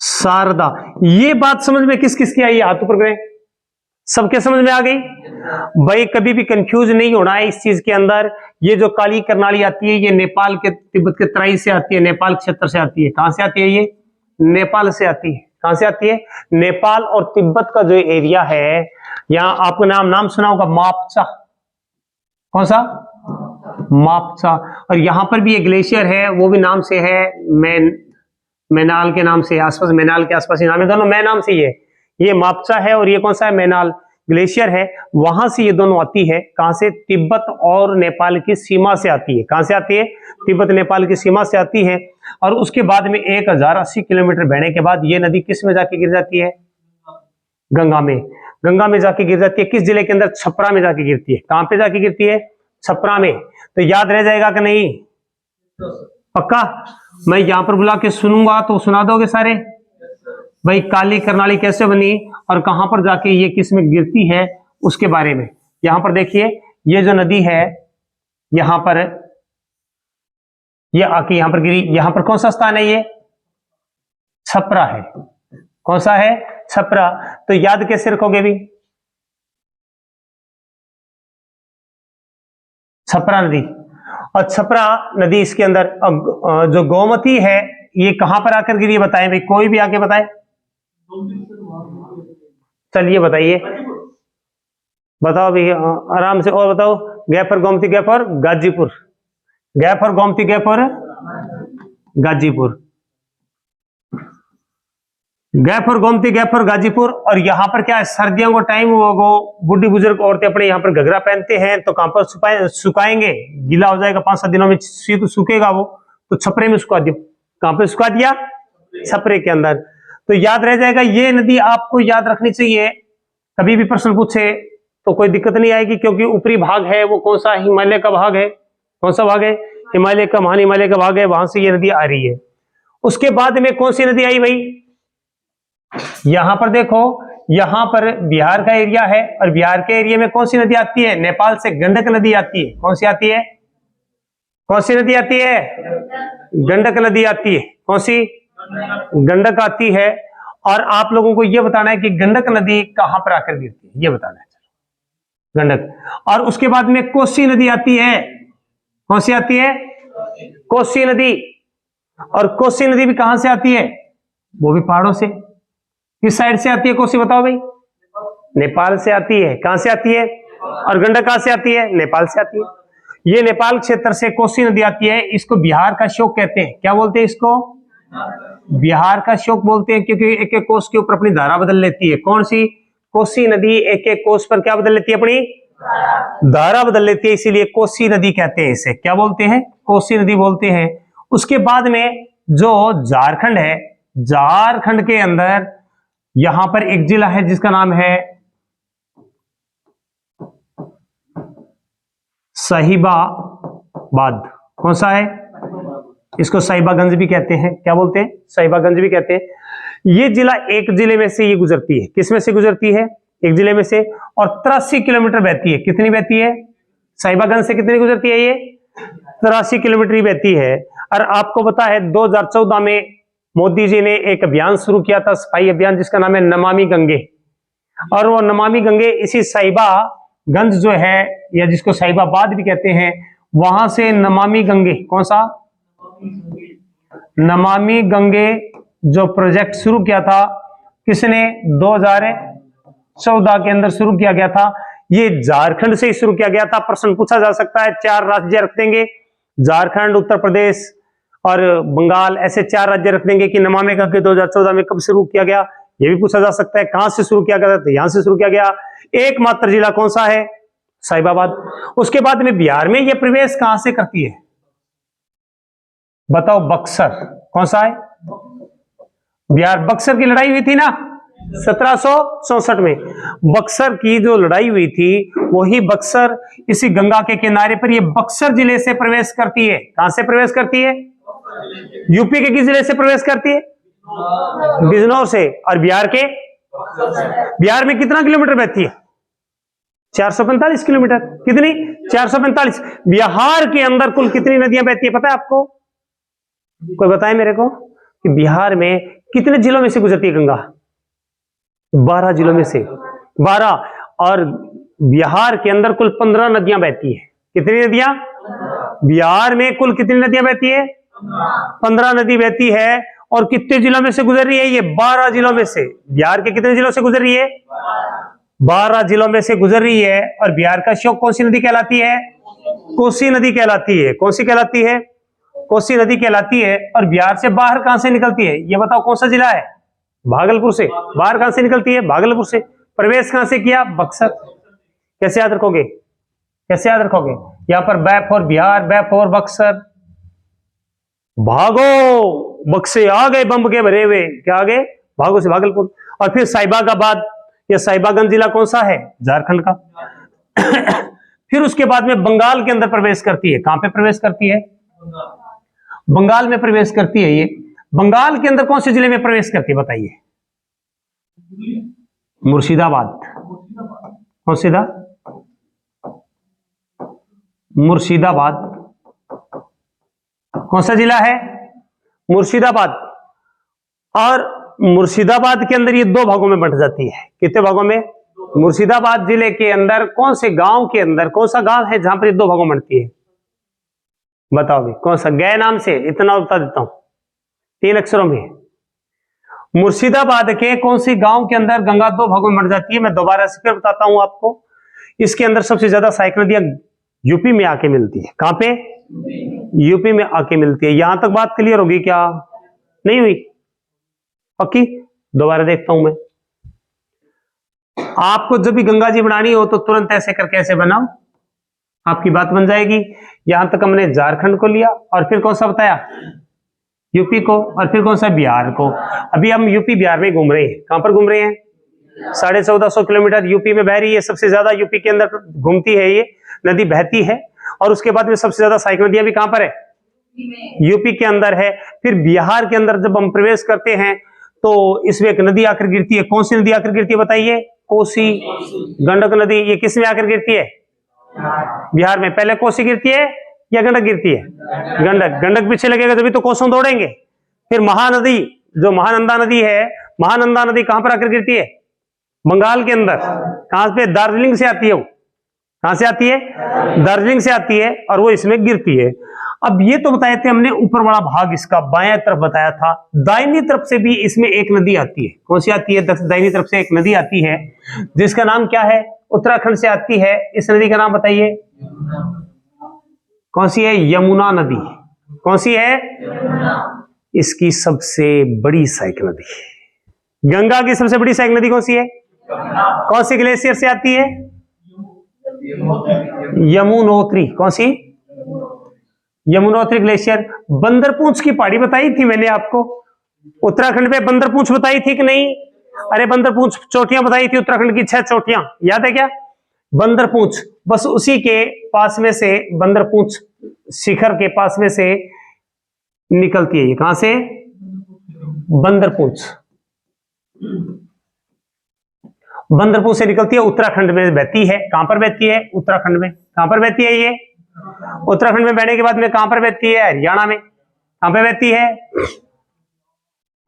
शारदा। ये बात समझ में किस किस की आई? हाथ ऊपर करें। सबके समझ में आ गई? भाई कभी भी कंफ्यूज नहीं होना है इस चीज के अंदर। ये जो काली करनाली आती है ये नेपाल के तिब्बत के तराई से आती है, नेपाल क्षेत्र से आती है। कहां से आती है? ये नेपाल से आती है। कहां से आती है? नेपाल और तिब्बत का जो एरिया है, यहां आपको नाम सुना होगा, मापचा। कौन सा? मापचा। और यहां पर भी एक ग्लेशियर है, वो भी नाम से है, मैनाल के नाम से, आसपास मैनाल के आसपास ही नाम है, दोनों मैं नाम से ही है। ये मापचा है और ये कौन सा है? मैनाल ग्लेशियर है। वहां से ये दोनों आती है। कहां से? तिब्बत और नेपाल की सीमा से आती है। कहां से आती है? तिब्बत नेपाल की सीमा से आती है। और उसके बाद में 1080 किलोमीटर बहने के बाद ये नदी किस में जाके गिर जाती है? गंगा में। गंगा में जाके गिर जाती है। किस जिले के अंदर? छपरा में जाके गिरती है। कहां पे जाके गिरती है? छपरा में। तो याद रह जाएगा कि नहीं? पक्का? मैं यहां पर बुला के सुनूंगा तो सुना दोगे सारे? भाई काली करनाली कैसे बनी और कहां पर जाके ये किस में गिरती है उसके बारे में। यहां पर देखिए, ये जो नदी है यहां पर, ये आके यहां पर गिरी। यहां पर कौन सा स्थान है? ये छपरा है। कौन सा है? छपरा। तो याद कैसे रखोगे भी? छपरा नदी। और छपरा नदी इसके अंदर जो गोमती है ये कहां पर आकर गिरी बताएं भाई, कोई भी आके बताए। चलिए बताइए, बताओ भाई आराम से, और बताओ। Gaffer Gomti gaffer Ghazipur, gaffer Gomti gaffer Ghazipur, gaffer Gomti gaffer Ghazipur. और यहाँ पर क्या है, सर्दियों का टाइम, वो बुढ़ी बुजुर्ग औरतें अपने यहाँ पर घघरा पहनते हैं, तो कहां पर सुखाएंगे? गीला हो जाएगा 5-7 दिनों में, सूखेगा वो, तो छपरे में सुखा दियो। कहां पे सुखा दिया? छपरे के अंदर। तो याद रह जाएगा। ये नदी आपको याद रखनी चाहिए, कभी भी प्रश्न पूछे तो कोई दिक्कत नहीं आएगी, क्योंकि ऊपरी भाग है वो कौन सा? हिमालय का भाग है। कौन सा भाग है? हिमालय का, महान हिमालय का भाग है, वहां से ये नदी आ रही है। उसके बाद में कौन सी नदी आई भाई? यहां पर देखो, यहां पर बिहार का एरिया है, और बिहार के एरिया में कौन सी नदी आती है? नेपाल से गंडक नदी आती है। कौन सी आती है? कौन सी नदी आती है? गंडक नदी आती है। कौन सी? गंडक आती है। और आप लोगों को यह बताना है कि गंडक नदी कहां पर आकर गिरती है, यह बताना है। गंडक। और उसके बाद में कोसी नदी आती है। कौन सी आती है? कोसी नदी। और कोसी नदी भी कहां से आती है? वो भी पहाड़ों से। किस साइड से आती है कोसी, बताओ भाई? नेपाल से आती है। कहां से आती है? और गंडक कहां से आती है? नेपाल से आती है। ये नेपाल क्षेत्र से कोसी नदी आती है। इसको बिहार का शोक कहते हैं। क्या बोलते हैं इसको? बिहार का शोक बोलते हैं, क्योंकि एक एक कोस के ऊपर अपनी धारा बदल लेती है। कौन सी? कोसी नदी एक एक कोस पर क्या बदल लेती है? अपनी धारा बदल लेती है, इसीलिए कोसी नदी कहते हैं। इसे क्या बोलते हैं? कोसी नदी बोलते हैं। उसके बाद में जो झारखंड है, झारखंड के अंदर यहां पर एक जिला है जिसका नाम है साहिबाबाद। कौन सा है? इसको साहिबागंज भी कहते हैं। क्या बोलते हैं? साहिबागंज भी कहते हैं। ये जिला एक जिले में से ये गुजरती है। किस में से गुजरती है? एक जिले में से। और 83 किलोमीटर बहती है। कितनी बहती है? साहिबागंज से कितनी गुजरती है? ये 83 किलोमीटर ही बहती है। और आपको पता है 2014 में मोदी जी ने एक अभियान शुरू किया था, सफाई अभियान, जिसका नाम है नमामि गंगे। और वो नमामि गंगे इसी साहिबागंज जो है, या जिसको साहिबाबाद भी कहते हैं, वहां से नमामि गंगे, कौन सा? नमामि गंगे जो प्रोजेक्ट शुरू किया था, किसने? 2014 के अंदर शुरू किया गया था। ये झारखंड से ही शुरू किया गया था। प्रश्न पूछा जा सकता है, 4 राज्य रख देंगे, झारखंड, उत्तर प्रदेश और बंगाल, ऐसे 4 राज्य रख देंगे कि नमामि गंगे 2014 में कब शुरू किया गया, यह भी पूछा जा सकता है। कहां से शुरू किया गया था? तो यहां से शुरू किया गया। एकमात्र जिला कौन सा है? साहिबाबाद। उसके बाद में बिहार में यह प्रवेश कहां से करती है? बताओ? बक्सर। कौन सा है? बिहार। बक्सर की लड़ाई हुई थी ना 1764 में। बक्सर की जो लड़ाई हुई थी, वही बक्सर इसी गंगा के किनारे पर, ये बक्सर जिले से प्रवेश करती है। कहां से प्रवेश करती है? यूपी के किस जिले से प्रवेश करती है? बिजनौर से। और बिहार के, बिहार में कितना किलोमीटर बहती है? 445 किलोमीटर। कितनी? 445। बिहार के अंदर कुल कितनी नदियां बहती है पता है आपको? कोई बताए मेरे को कि बिहार में कितने जिलों में से गुजरती है गंगा? 12 जिलों में से 12। और बिहार के अंदर कुल 15 नदियां बहती है। कितनी नदियां? बिहार में कुल कितनी नदियां बहती है? 15 नदी बहती है। और कितने जिलों में से गुजर रही है? ये 12 जिलों में से। बिहार के कितने जिलों से गुजर रही है? 12 जिलों में से गुजर रही है। और बिहार का शोक कौन सी नदी कहलाती है? कोसी नदी कहलाती है। कौन सी कहलाती है? कोसी नदी कहलाती है। और बिहार से बाहर कहां से निकलती है? ये बताओ कौन सा जिला है? भागलपुर से। बाहर कहां से निकलती है? भागलपुर से। प्रवेश कहां से किया? बक्सर। कैसे याद रखोगे? कैसे याद रखोगे? यहां पर B for Bihar, B for Buxar. भागो बक्से आ गए बम के भरे हुए। क्या आ गए? भागो से भागलपुर। और फिर साहिबागाबाद, ये साहिबागंज जिला कौन सा है? झारखंड का। फिर उसके बाद में बंगाल के अंदर प्रवेश करती है। कहां पे प्रवेश करती है? बंगाल में प्रवेश करती है। ये बंगाल के अंदर कौन से जिले में प्रवेश करती है बताइए? मुर्शिदाबाद। कौन सी था? मुर्शिदाबाद। कौन सा जिला है? मुर्शिदाबाद। और मुर्शिदाबाद के अंदर ये दो भागों में बंट जाती है। कितने भागों में? मुर्शिदाबाद जिले के अंदर कौन से गांव के अंदर, कौन सा गांव है जहां पर ये दो भागों में बंटती है? बताओ भी कौन सा? गए नाम से। इतना बता देता हूं 3 अक्षरों में। मुर्शिदाबाद के कौन सी गांव के अंदर गंगा दो भागों में बंट जाती है? मैं दोबारा से फिर बताता हूं आपको। इसके अंदर सबसे ज्यादा सहायक नदियां यूपी में आके मिलती है। कहां पे? यूपी में आके मिलती है। यहां तक बात क्लियर होगी क्या? नहीं हुई? पक्की? दोबारा देखता हूं मैं। आपको जब भी गंगा जी बनानी हो तो तुरंत ऐसे करके ऐसे बनाओ, आपकी बात बन जाएगी। यहां तक हमने झारखंड को लिया। और फिर कौन सा बताया? यूपी को। और फिर कौन सा? बिहार को। अभी हम यूपी बिहार में घूम रहे हैं। कहां पर घूम रहे हैं? 1450 किलोमीटर यूपी में बह रही है। सबसे ज्यादा यूपी के अंदर घूमती है ये नदी, बहती है। और उसके बाद में सबसे ज्यादा सहायक नदियां भी कहां पर है? यूपी के अंदर है। फिर बिहार के अंदर जब हम प्रवेश करते हैं तो इसमें एक नदी आकर गिरती है। कौन सी नदी आकर गिरती है बताइए? कोसी। गंडक नदी। ये किस में आकर गिरती है? बिहार में। पहले कोसी गिरती है या गंडक गिरती है? गंडक। गंडक पीछे लगेगा तभी तो कोसों दौड़ेंगे। फिर महानदी, जो महानंदा नदी है, महानंदा नदी कहां पर आकर गिरती है? बंगाल के अंदर। कहां पे? दार्जिलिंग से आती है वो। कहां से आती है? दार्जिलिंग से आती है। और वो इसमें गिरती है। अब ये तो बताए थे हमने ऊपर वाला भाग, इसका बाएं तरफ बताया था। दाहिनी तरफ से भी इसमें एक नदी आती है। कौन सी आती है? दाहिनी तरफ से एक नदी आती है जिसका नाम क्या है? उत्तराखंड से आती है। इस नदी का नाम बताइए। कौन सी है? यमुना नदी। कौन सी है? इसकी सबसे बड़ी सहायक नदी। गंगा की सबसे बड़ी सहायक नदी कौन सी है? कौन सी ग्लेशियर से आती है? यमुनोत्री। कौन सी? यमुनोत्री ग्लेशियर। बंदरपूंछ की पहाड़ी बताई थी मैंने आपको। उत्तराखंड में बंदरपूंछ बताई थी कि नहीं? अरे बंदरपूंछ चोटियां बताई थी उत्तराखंड की, 6 चोटियां, याद है क्या? बंदरपूंछ, बस उसी के पास में से, बंदरपूंछ शिखर के पास में से निकलती है। ये कहां से? बंदरपूंछ। बंदरपूंछ से निकलती है, उत्तराखंड में बहती है। कहां पर बहती है? उत्तराखंड में। कहां पर बहती है ये? उत्तराखंड में बहने के बाद में कहां पर बहती है? हरियाणा में। कहां पर बहती है?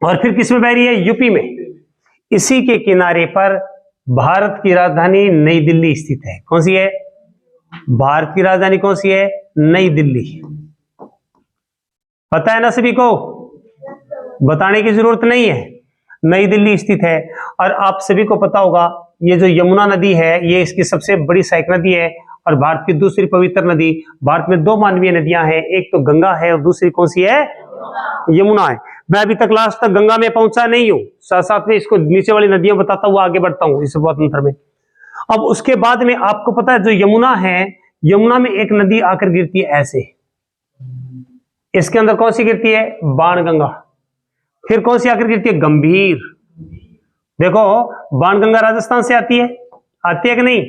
और फिर किस में बह रही है? यूपी में। इसी के किनारे पर भारत की राजधानी नई दिल्ली स्थित है। कौन सी है? भारत की राजधानी कौन सी है? नई दिल्ली। पता है ना सभी को? बताने की जरूरत नहीं है। नई दिल्ली स्थित है। और आप सभी को पता होगा ये जो यमुना नदी है ये इसकी सबसे बड़ी सहायक नदी है और भारत की दूसरी पवित्र नदी। भारत में 2 मानवीय नदियां हैं, एक तो गंगा है और दूसरी कौन सी है? यमुना है। मैं अभी तक लास्ट तक गंगा में पहुंचा नहीं हूं, साथ साथ में इसको नीचे वाली नदियां बताता हुआ आगे बढ़ता हूं इस स्वतंत्र में। अब उसके बाद में आपको पता है जो यमुना है, यमुना में एक नदी आकर गिरती है ऐसे। इसके अंदर कौन सी गिरती है? बाणगंगा। फिर कौन सी आकर गिरती है? गंभीर। देखो बाणगंगा राजस्थान से आती है कि नहीं?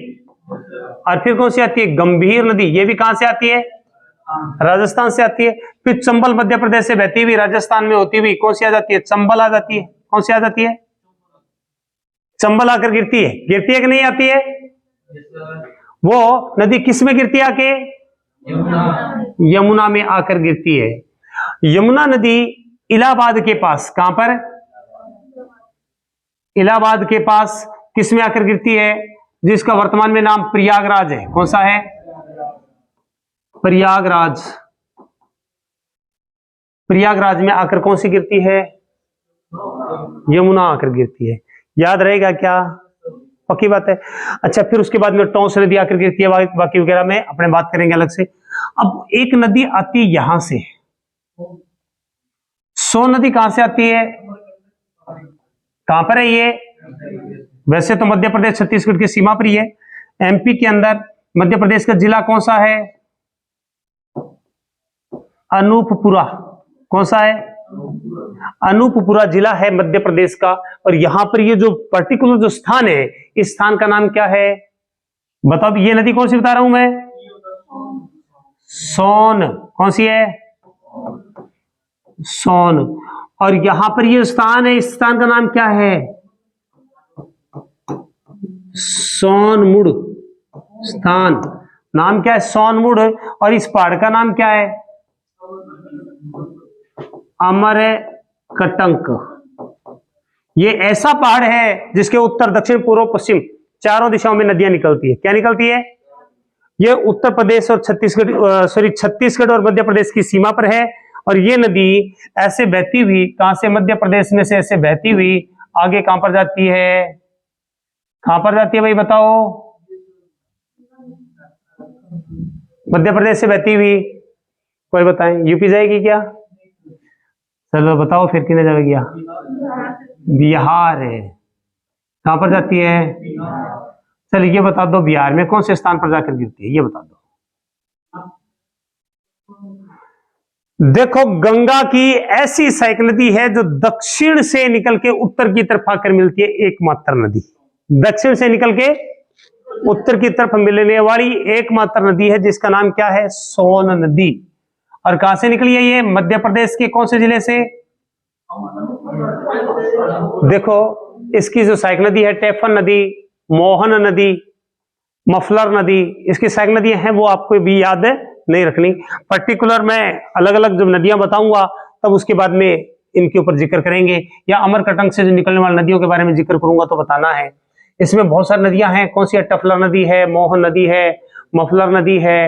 और फिर कौन सी आती है? गंभीर नदी। ये भी कहां से आती है? राजस्थान से आती है। फिर चंबल मध्य प्रदेश से बहती हुई राजस्थान में होती हुई कौन सी आ जाती है? चंबल आ जाती है। कौन सी आ जाती है? चंबल आकर गिरती है कि नहीं आती है? वो नदी किस में गिरती है आके? यमुना में आकर गिरती है। यमुना नदी इलाहाबाद के पास, कहां पर? इलाहाबाद के पास किस में आकर गिरती है? जिसका वर्तमान में नाम प्रयागराज है। कौन सा है? प्रयागराज। प्रयागराज में आकर कौन सी गिरती है? यमुना आकर गिरती है। याद रहेगा क्या? पक्की बात है। अच्छा, फिर उसके बाद में टोंस नदी आकर गिरती है। बाकी वगैरह में अपने बात करेंगे अलग से। अब एक नदी आती है यहां से, सोन नदी कहां से आती है? कहां पर है ये? वैसे तो मध्य प्रदेश छत्तीसगढ़ की सीमा पर ही है। एमपी के अंदर मध्य प्रदेश का जिला कौन सा है? अनूपपुरा। कौन सा है? अनूपपुरा जिला है मध्य प्रदेश का। और यहां पर ये जो पर्टिकुलर जो स्थान है, इस स्थान का नाम क्या है? बताओ। ये नदी कौन सी बता रहा हूं मैं? सोन। कौन सी है? सोन। और यहां पर ये स्थान है, इस स्थान का नाम क्या है? सोनमुड़ स्थान। नाम क्या है? सोनमुड़। और इस पहाड़ का नाम क्या है? अमरकंटक। ये ऐसा पहाड़ है जिसके उत्तर, दक्षिण, पूर्व, पश्चिम चारों दिशाओं में नदियां निकलती है। क्या निकलती है? ये उत्तर प्रदेश और छत्तीसगढ़ और मध्य प्रदेश की सीमा पर है। और ये नदी ऐसे बहती हुई, कहां से? मध्य प्रदेश में से ऐसे बहती हुई आगे कहां पर जाती है? कहां पर जाती है भाई बताओ? मध्य प्रदेश से बहती हुई कोई बताएं? यूपी जाएगी क्या? चलो बताओ फिर किन्हें जाएगी? बिहार है। कहां पर जाती है? चलिए ये बता दो, बिहार में कौन से स्थान पर जाकर गिरती है? ये बता दो। देखो, गंगा की ऐसी सहायक नदी है जो दक्षिण से निकल के उत्तर की तरफ आकर मिलती है। एकमात्र नदी दक्षिण से निकल के उत्तर की तरफ मिलने वाली एकमात्र नदी है, जिसका नाम क्या है? सोन नदी। और कहां से निकली है ये? मध्य प्रदेश के कौन से जिले से? देखो, इसकी जो सहायक नदी है, टेफन नदी, मोहन नदी, मफलर नदी, इसकी सहायक नदियां हैं, वो आपको भी याद नहीं रखनी। पर्टिकुलर मैं अलग अलग जब नदियां बताऊंगा तब उसके बाद में इनके ऊपर जिक्र करेंगे, या अमरकंटक से जो निकलने वाली नदियों के बारे में जिक्र करूंगा तो बताना है। इसमें बहुत सारी नदियां हैं। कौन सी है? टफलर नदी है, मोहन नदी है, मफलर नदी है,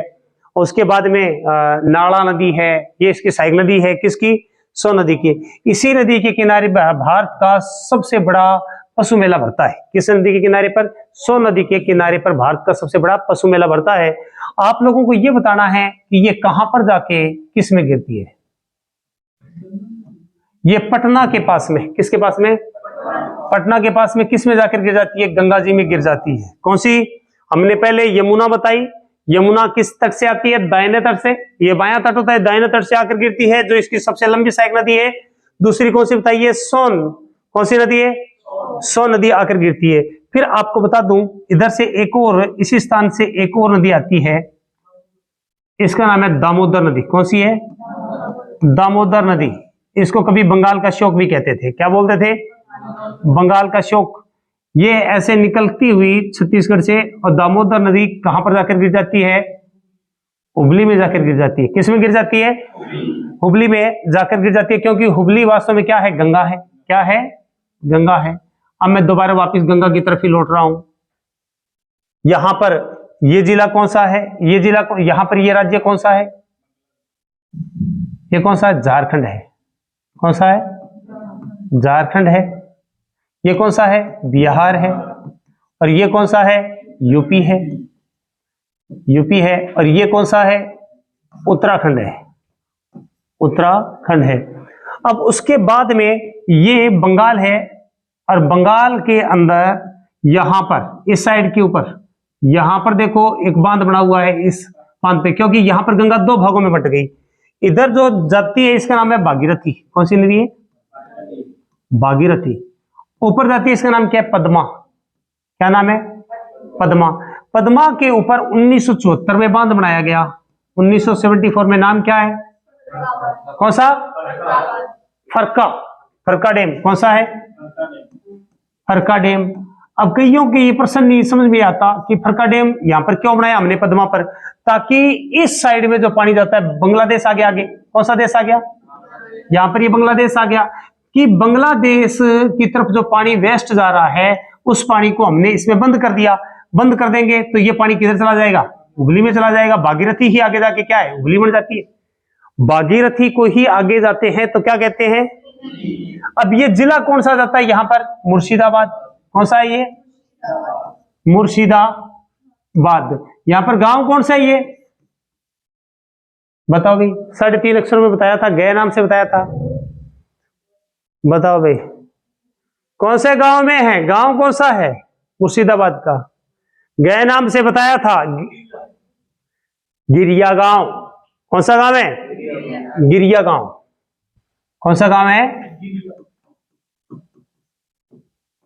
और उसके बाद में नाड़ा नदी है। ये इसकी सहायक नदी है। किसकी? सोन नदी की। इसी नदी के किनारे भारत का सबसे बड़ा पशु मेला भरता है। किस नदी के किनारे पर? सोन नदी के किनारे पर भारत का सबसे बड़ा पशु मेला भरता है। आप लोगों को यह बताना है कि ये कहां पर जाके किस में गिरती है। ये पटना के पास में। किसके पास में? पटना के पास में। किस में जाकर गिर जाती है? गंगा जी में गिर जाती है। कौन सी? हमने पहले यमुना बताई। यमुना किस तट से आती है? दाहिने तट से। ये बायां तट होता है, दाहिने तट से आकर गिरती है, जो इसकी सबसे लंबी सहायक नदी है। दूसरी कौन सी बताइए? सोन। कौन सी नदी है? सोन नदी आकर गिरती है। फिर आपको बता दूं, इधर से एक और, इसी स्थान से एक और नदी आती है, इसका नाम है दामोदर नदी। कौन सी है? दामोदर नदी। इसको कभी बंगाल का शोक भी कहते थे। क्या बोलते थे? बंगाल का शोक। ये ऐसे निकलती हुई छत्तीसगढ़ से, और दामोदर नदी कहां पर जाकर गिर जाती है? हुबली में जाकर गिर जाती है। किस में गिर जाती है? हुबली में जाकर गिर जाती है, क्योंकि हुबली वास्तव में क्या है? गंगा है। क्या है? गंगा है। अब मैं दोबारा वापस गंगा की तरफ ही लौट रहा हूं। यहां पर ये जिला कौन सा है? ये जिला, यहां पर ये राज्य कौन सा है? ये कौन सा है? झारखंड है। कौन सा है? झारखंड है। ये कौन सा है? बिहार है। और ये कौन सा है? यूपी है। यूपी है। और ये कौन सा है? उत्तराखंड है। उत्तराखंड है। अब उसके बाद में ये बंगाल है, और बंगाल के अंदर यहां पर इस साइड के ऊपर, यहां पर देखो एक बांध बना हुआ है। इस बांध पे, क्योंकि यहां पर गंगा दो भागों में बट गई, इधर जो जाती है इसका नाम है भागीरथी। कौन सी नदी है? भागीरथी। ऊपर जाती है, इसका नाम क्या है? पद्मा। क्या नाम है? पद्मा। पद्मा के ऊपर 1974 में बांध बनाया गया। 1974 में नाम क्या है? कौन सा? फरक्का। फरक्का डैम कौन सा है? फरक्का डैम। अब कईयों के ये प्रश्न नहीं समझ में आता कि फरक्का डैम यहां पर क्यों बनाया हमने पद्मा पर, ताकि इस साइड में जो पानी जाता है बांग्लादेश आ गया, आगे कौन सा देश आ गया? यहां पर ये बांग्लादेश आ गया, कि बांग्लादेश की तरफ जो पानी वेस्ट जा रहा है उस पानी को हमने इसमें बंद कर दिया। बंद कर देंगे तो ये पानी किधर चला जाएगा? हुगली में चला जाएगा। भागीरथी ही आगे जाके क्या है? हुगली बन जाती है। भागीरथी को ही आगे जाते हैं तो क्या कहते हैं? अब ये जिला कौन सा जाता है यहां पर? मुर्शिदाबाद। कौन सा है ये? मुर्शिदाबाद। यहां पर गांव कौन सा है ये? बताओ भाई। 3.5 अक्षरों में बताया था, गया नाम से बताया था। बताओ भाई कौन से गांव में है? गांव कौन सा है मुर्शिदाबाद का? गया नाम से बताया था, गिरिया गांव। कौन सा गांव है? गिरिया गांव। कौन सा गांव है?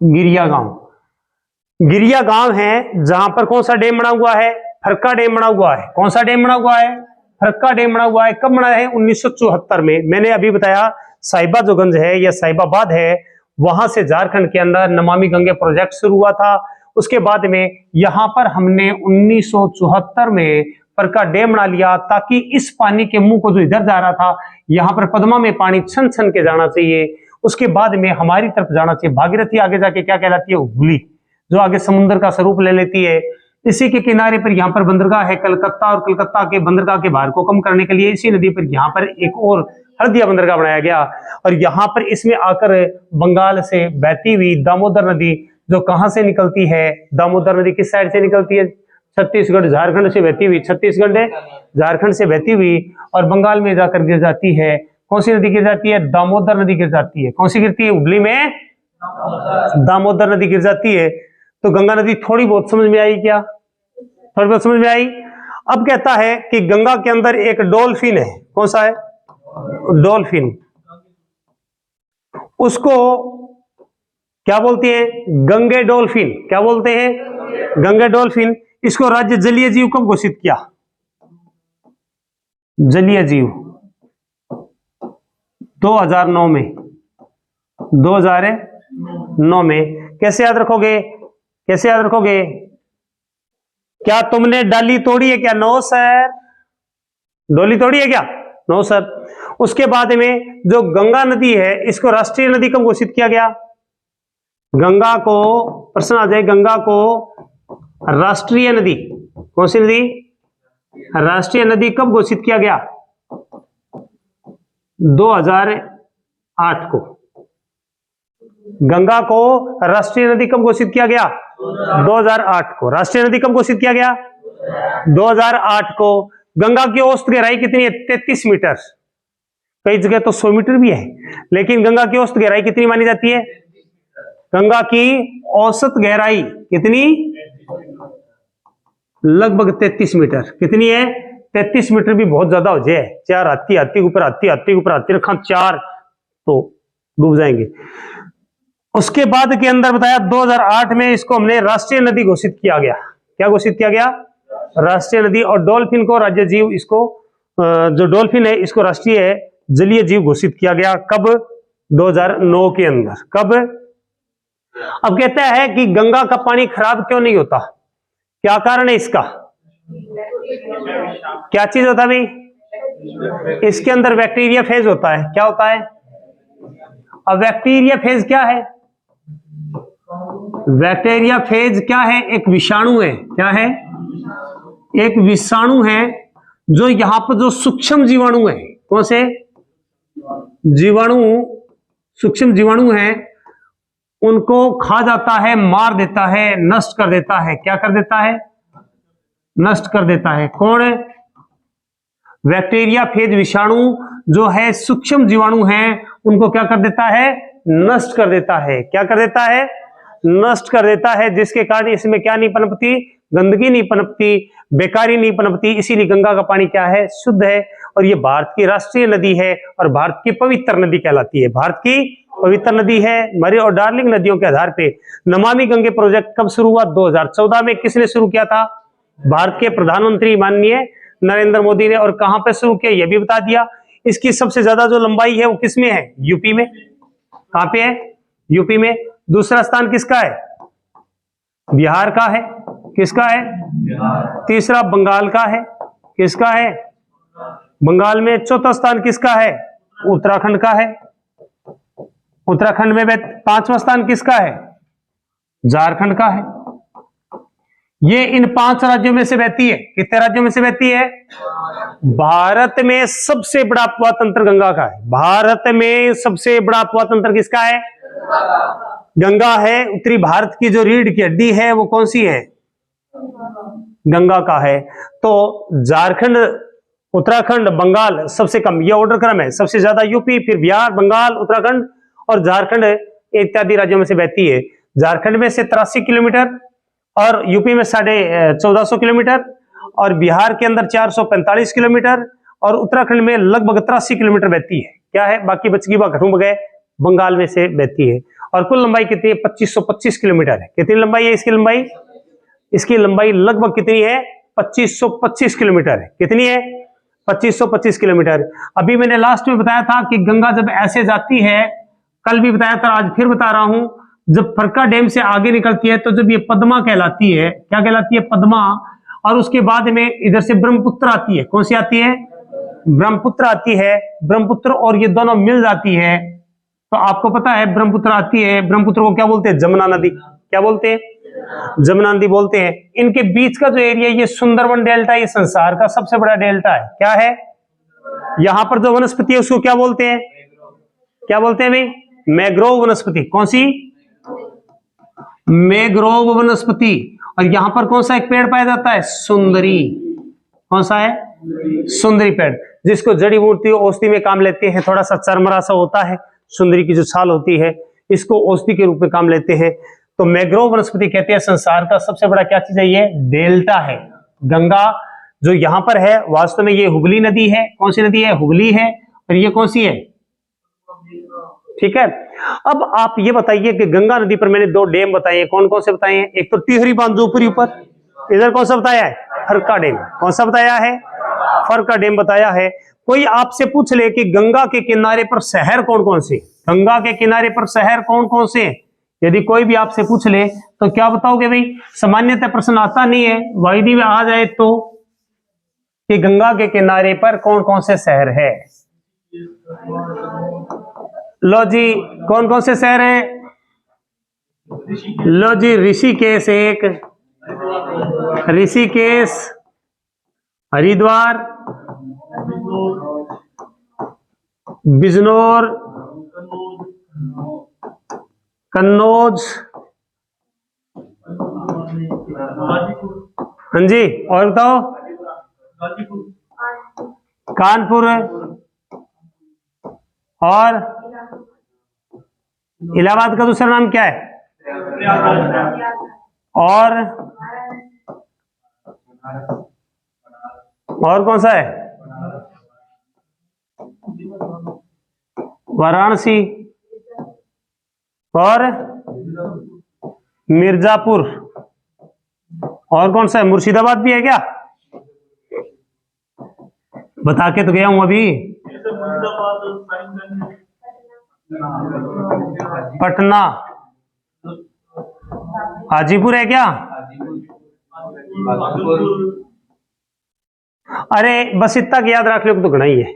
गिरिया गांव। गिरिया गांव है जहां पर कौन सा डैम बना हुआ है? फरक्का डैम बना हुआ है। कौन सा डैम बना हुआ है? फरक्का डैम बना हुआ है। कब बना है? 1974 में। मैंने अभी बताया साहिबा जो गंज है या साहिबाबाद है, वहां से झारखंड के अंदर नमामि गंगे प्रोजेक्ट शुरू हुआ था। उसके बाद में यहां पर हमने 1974 में फरक्का डैम बना लिया, ताकि इस पानी के मुंह को जो इधर जा रहा था, यहां पर पद्मा में पानी छन छन के जाना चाहिए। उसके बाद में हमारी तरफ जाना चाहिए। भागीरथी आगे जाके क्या कहलाती है? हुगली, जो आगे समुद्र का स्वरूप ले लेती है। इसी के किनारे पर यहाँ पर बंदरगाह है कलकत्ता, और कलकत्ता के बंदरगाह के भार को कम करने के लिए इसी नदी पर यहाँ पर एक और हल्दिया बंदरगाह बनाया गया। और यहाँ पर इसमें आकर बंगाल से बहती हुई दामोदर नदी, जो कहाँ से निकलती है? दामोदर नदी किस साइड से निकलती है? छत्तीसगढ़, झारखंड से बहती हुई, छत्तीसगढ़ झारखंड से बहती हुई और बंगाल में जाकर गिर जाती है। कौन सी नदी गिर जाती है? दामोदर नदी गिर जाती है। कौन सी गिरती है? हुगली में दामोदर नदी गिर जाती है। तो गंगा नदी थोड़ी बहुत समझ में आई क्या? थोड़ी बहुत समझ में आई। अब कहता है कि गंगा के अंदर एक डॉल्फिन है। कौन सा है? डॉल्फिन। उसको क्या बोलते हैं? गंगे डॉल्फिन। क्या बोलते हैं? गंगे डॉल्फिन। इसको राज्य जलीय जीव कब घोषित किया? जलीय जीव 2009 में। 2009 में। कैसे याद रखोगे? कैसे याद रखोगे? क्या तुमने डाली तोड़ी है क्या? No sir. डोली तोड़ी है क्या? No sir. उसके बाद में जो गंगा नदी है, इसको राष्ट्रीय नदी कब घोषित किया गया? गंगा को, प्रश्न आ जाए, गंगा को राष्ट्रीय नदी, कौन सी नदी? राष्ट्रीय नदी कब घोषित किया गया? 2008 को। गंगा को राष्ट्रीय नदी कब घोषित किया गया? 2008 को। राष्ट्रीय नदी कब घोषित किया गया? 2008 को। गंगा की औसत गहराई कितनी है? 33 मीटर। कई जगह तो 100 मीटर भी है, लेकिन गंगा की औसत गहराई कितनी मानी जाती है? गंगा की औसत गहराई कितनी? लगभग 33 मीटर। कितनी है? 33 मीटर भी बहुत ज्यादा हो जाए। 4 हाथी, हाथी ऊपर हाथी, हाथी ऊपर हाथी रखा 4 तो डूब जाएंगे। उसके बाद के अंदर बताया 2008 में इसको हमने राष्ट्रीय नदी घोषित किया गया। क्या घोषित किया गया? राष्ट्रीय नदी। और डॉल्फिन को राज्य जीव, इसको जो डॉल्फिन है इसको राष्ट्रीय जलीय जीव घोषित किया गया। कब? 2009 के अंदर। कब? अब कहता है कि गंगा का पानी खराब क्यों नहीं होता? क्या कारण है इसका? क्या चीज होता है भाई? इसके अंदर बैक्टीरिया फेज होता है। क्या होता है? अब बैक्टीरिया फेज क्या है? बैक्टीरिया फेज क्या है? एक विषाणु है। क्या है? एक विषाणु है, जो यहां पर जो सूक्ष्म जीवाणु है, कौन से जीवाणु? सूक्ष्म जीवाणु है, उनको खा जाता है, मार देता है, नष्ट कर देता है। क्या कर देता है? नष्ट कर देता है। कौन है? बैक्टीरिया फेज विषाणु जो है सूक्ष्म जीवाणु है, उनको क्या कर देता है? नष्ट कर देता है। क्या कर देता है? नष्ट कर देता है, जिसके कारण इसमें क्या नहीं पनपती? गंदगी नहीं पनपती, बेकारी नहीं पनपती। इसीलिए गंगा का पानी क्या है? शुद्ध है। और ये भारत की राष्ट्रीय नदी है और भारत की पवित्र नदी कहलाती है। भारत की पवित्र नदी है। मरे और डार्लिंग नदियों के आधार पे नमामि गंगे प्रोजेक्ट कब शुरू हुआ? 2014 में। किसने शुरू किया था? भारत के प्रधानमंत्री माननीय नरेंद्र मोदी ने, और कहां पे शुरू किया यह भी बता दिया। इसकी सबसे ज्यादा जो लंबाई है वो किसमें है? यूपी में। कहां पे है? यूपी में। दूसरा स्थान किसका है? बिहार का है। किसका है? तीसरा बंगाल का है। किसका है? बंगाल में। चौथा स्थान किसका है? उत्तराखंड का है। उत्तराखंड में। पांचवा स्थान किसका है? झारखंड का है। ये इन 5 राज्यों में से बहती है। कितने राज्यों में से बहती है? भारत में सबसे बड़ा अपवाह तंत्र गंगा का है। भारत में सबसे बड़ा अपवाह तंत्र किसका है? गंगा है। उत्तरी भारत की जो रीढ़ की हड्डी है वो कौन सी है? गंगा का है। तो झारखंड, उत्तराखंड, बंगाल सबसे कम, ये ऑर्डर क्रम है। सबसे ज्यादा यूपी, फिर बिहार, बंगाल, उत्तराखंड और झारखंड इत्यादि राज्यों में से बहती है। झारखंड में से 83 किलोमीटर और यूपी में 1450 किलोमीटर और बिहार के अंदर 445 किलोमीटर और उत्तराखंड में लगभग 83 किलोमीटर बहती है। क्या है? बाकी बच गई घटू बगैर बंगाल में से बहती है। और कुल लंबाई कितनी है? 2525 किलोमीटर है। कितनी लंबाई है इसकी? लंबाई, इसकी लंबाई लगभग कितनी है? 2525 किलोमीटर है। कितनी है? 2525 किलोमीटर। अभी मैंने लास्ट में बताया था कि गंगा जब ऐसे जाती है, कल भी बताया था, आज फिर बता रहा हूं, जब फरक्का डैम से आगे निकलती है तो जब ये पद्मा कहलाती है, क्या कहलाती है? पद्मा। और उसके बाद में इधर से ब्रह्मपुत्र आती है। कौन सी आती है? ब्रह्मपुत्र आती है। ब्रह्मपुत्र और ये दोनों मिल जाती है तो आपको पता है ब्रह्मपुत्र आती है। ब्रह्मपुत्र को क्या बोलते हैं? जमुना नदी। क्या बोलते हैं? जमुना नदी बोलते हैं। इनके बीच का जो एरिया, ये सुंदरवन डेल्टा, ये संसार का सबसे बड़ा डेल्टा है। क्या है? यहां पर जो वनस्पति है उसको क्या बोलते हैं? क्या बोलते हैं भाई? मैग्रोव वनस्पति। कौन सी? मैग्रोव वनस्पति। और यहां पर कौन सा एक पेड़ पाया जाता है? सुंदरी। कौन सा है? सुंदरी पेड़, जिसको जड़ी बूटी औषधि में काम लेते हैं। थोड़ा सा चरमरा सा होता है, सुंदरी की जो छाल होती है, इसको औषधि के रूप में काम लेते हैं। तो मैग्रोव वनस्पति कहते हैं संसार का सबसे बड़ा क्या चीज है? ये डेल्टा है। गंगा जो यहां पर है, वास्तव में ये हुगली नदी है। कौन सी नदी है? हुगली है। और ये कौन सी है? ठीक है। अब आप ये बताइए कि गंगा नदी पर मैंने 2 डैम बताए, कौन कौन से बताए हैं? एक तो टिहरी बांध जो ऊपरी ऊपर, इधर कौन सा बताया है? फरक्का डैम। कौन सा बताया है? फरक्का डैम बताया है। कोई आपसे पूछ ले कि गंगा के किनारे पर शहर कौन कौन से? गंगा के किनारे पर शहर कौन कौन से? यदि कोई भी आपसे पूछ ले तो क्या बताओगे भाई? सामान्यतः प्रश्न आता नहीं है, वायदी में आ जाए तो, कि गंगा के किनारे पर कौन कौन से शहर है। लो जी, कौन कौन से शहर हैं? लो जी, ऋषिकेश एक, ऋषिकेश, हरिद्वार, बिजनौर, कन्नौज, हाँ जी, और बताओ? कानपुर और इलाहाबाद का दूसरा नाम क्या है? और कौन सा है? वाराणसी और मिर्जापुर। और कौन सा है? मुर्शिदाबाद भी है क्या? बता के तो गया हूं अभी। पटना, हाजीपुर है क्या? अरे बस इतना याद रख लो तो घना ही है,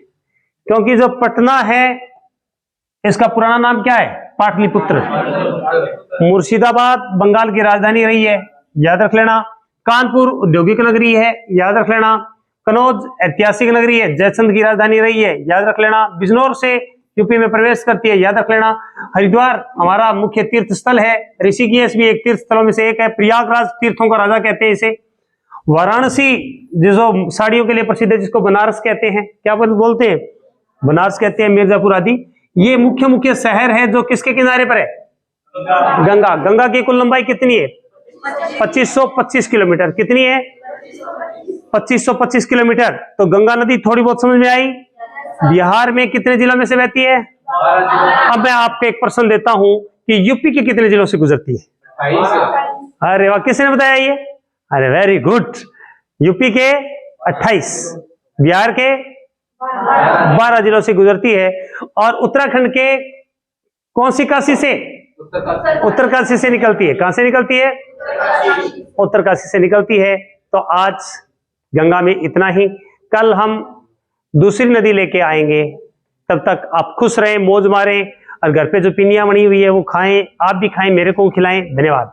क्योंकि जो पटना है इसका पुराना नाम क्या है? पाटलिपुत्र। मुर्शिदाबाद बंगाल की राजधानी रही है, याद रख लेना। कानपुर औद्योगिक नगरी है, याद रख लेना। कन्नौज ऐतिहासिक नगरी है, जयचंद की राजधानी रही है, याद रख लेना। बिजनौर से यूपी में प्रवेश करती है, याद रख लेना। हरिद्वार हमारा मुख्य तीर्थ स्थल है। ऋषिकेश भी एक तीर्थ स्थलों में से एक है, प्रयागराज तीर्थों का राजा कहते हैं इसे। वाराणसी जो साड़ियों के लिए प्रसिद्ध है, जिसको बनारस कहते हैं, क्या बोलते हैं? बनारस कहते हैं। मिर्जापुर आदि ये मुख्य मुख्य शहर है जो किसके किनारे पर है? गंगा। गंगा की कुल लंबाई कितनी है? 2525 किलोमीटर। कितनी है? 2525 किलोमीटर। तो गंगा नदी थोड़ी बहुत समझ में आई। बिहार में कितने जिलों में से बहती है? अब मैं आपको एक प्रश्न देता हूं कि यूपी के कितने जिलों से गुजरती है? अरे वाह, किसने बताया ये? अरे वेरी गुड। यूपी के 28। बिहार के 12 जिलों से गुजरती है। और उत्तराखंड के कौन सी काशी से? उत्तरकाशी से निकलती है। कहां से निकलती है? उत्तरकाशी से निकलती है। तो आज गंगा में इतना ही। कल हम दूसरी नदी लेके आएंगे। तब तक आप खुश रहें, मौज मारें, और घर पे जो पिनिया बनी हुई है वो खाएं, आप भी खाएं, मेरे को खिलाएं। धन्यवाद।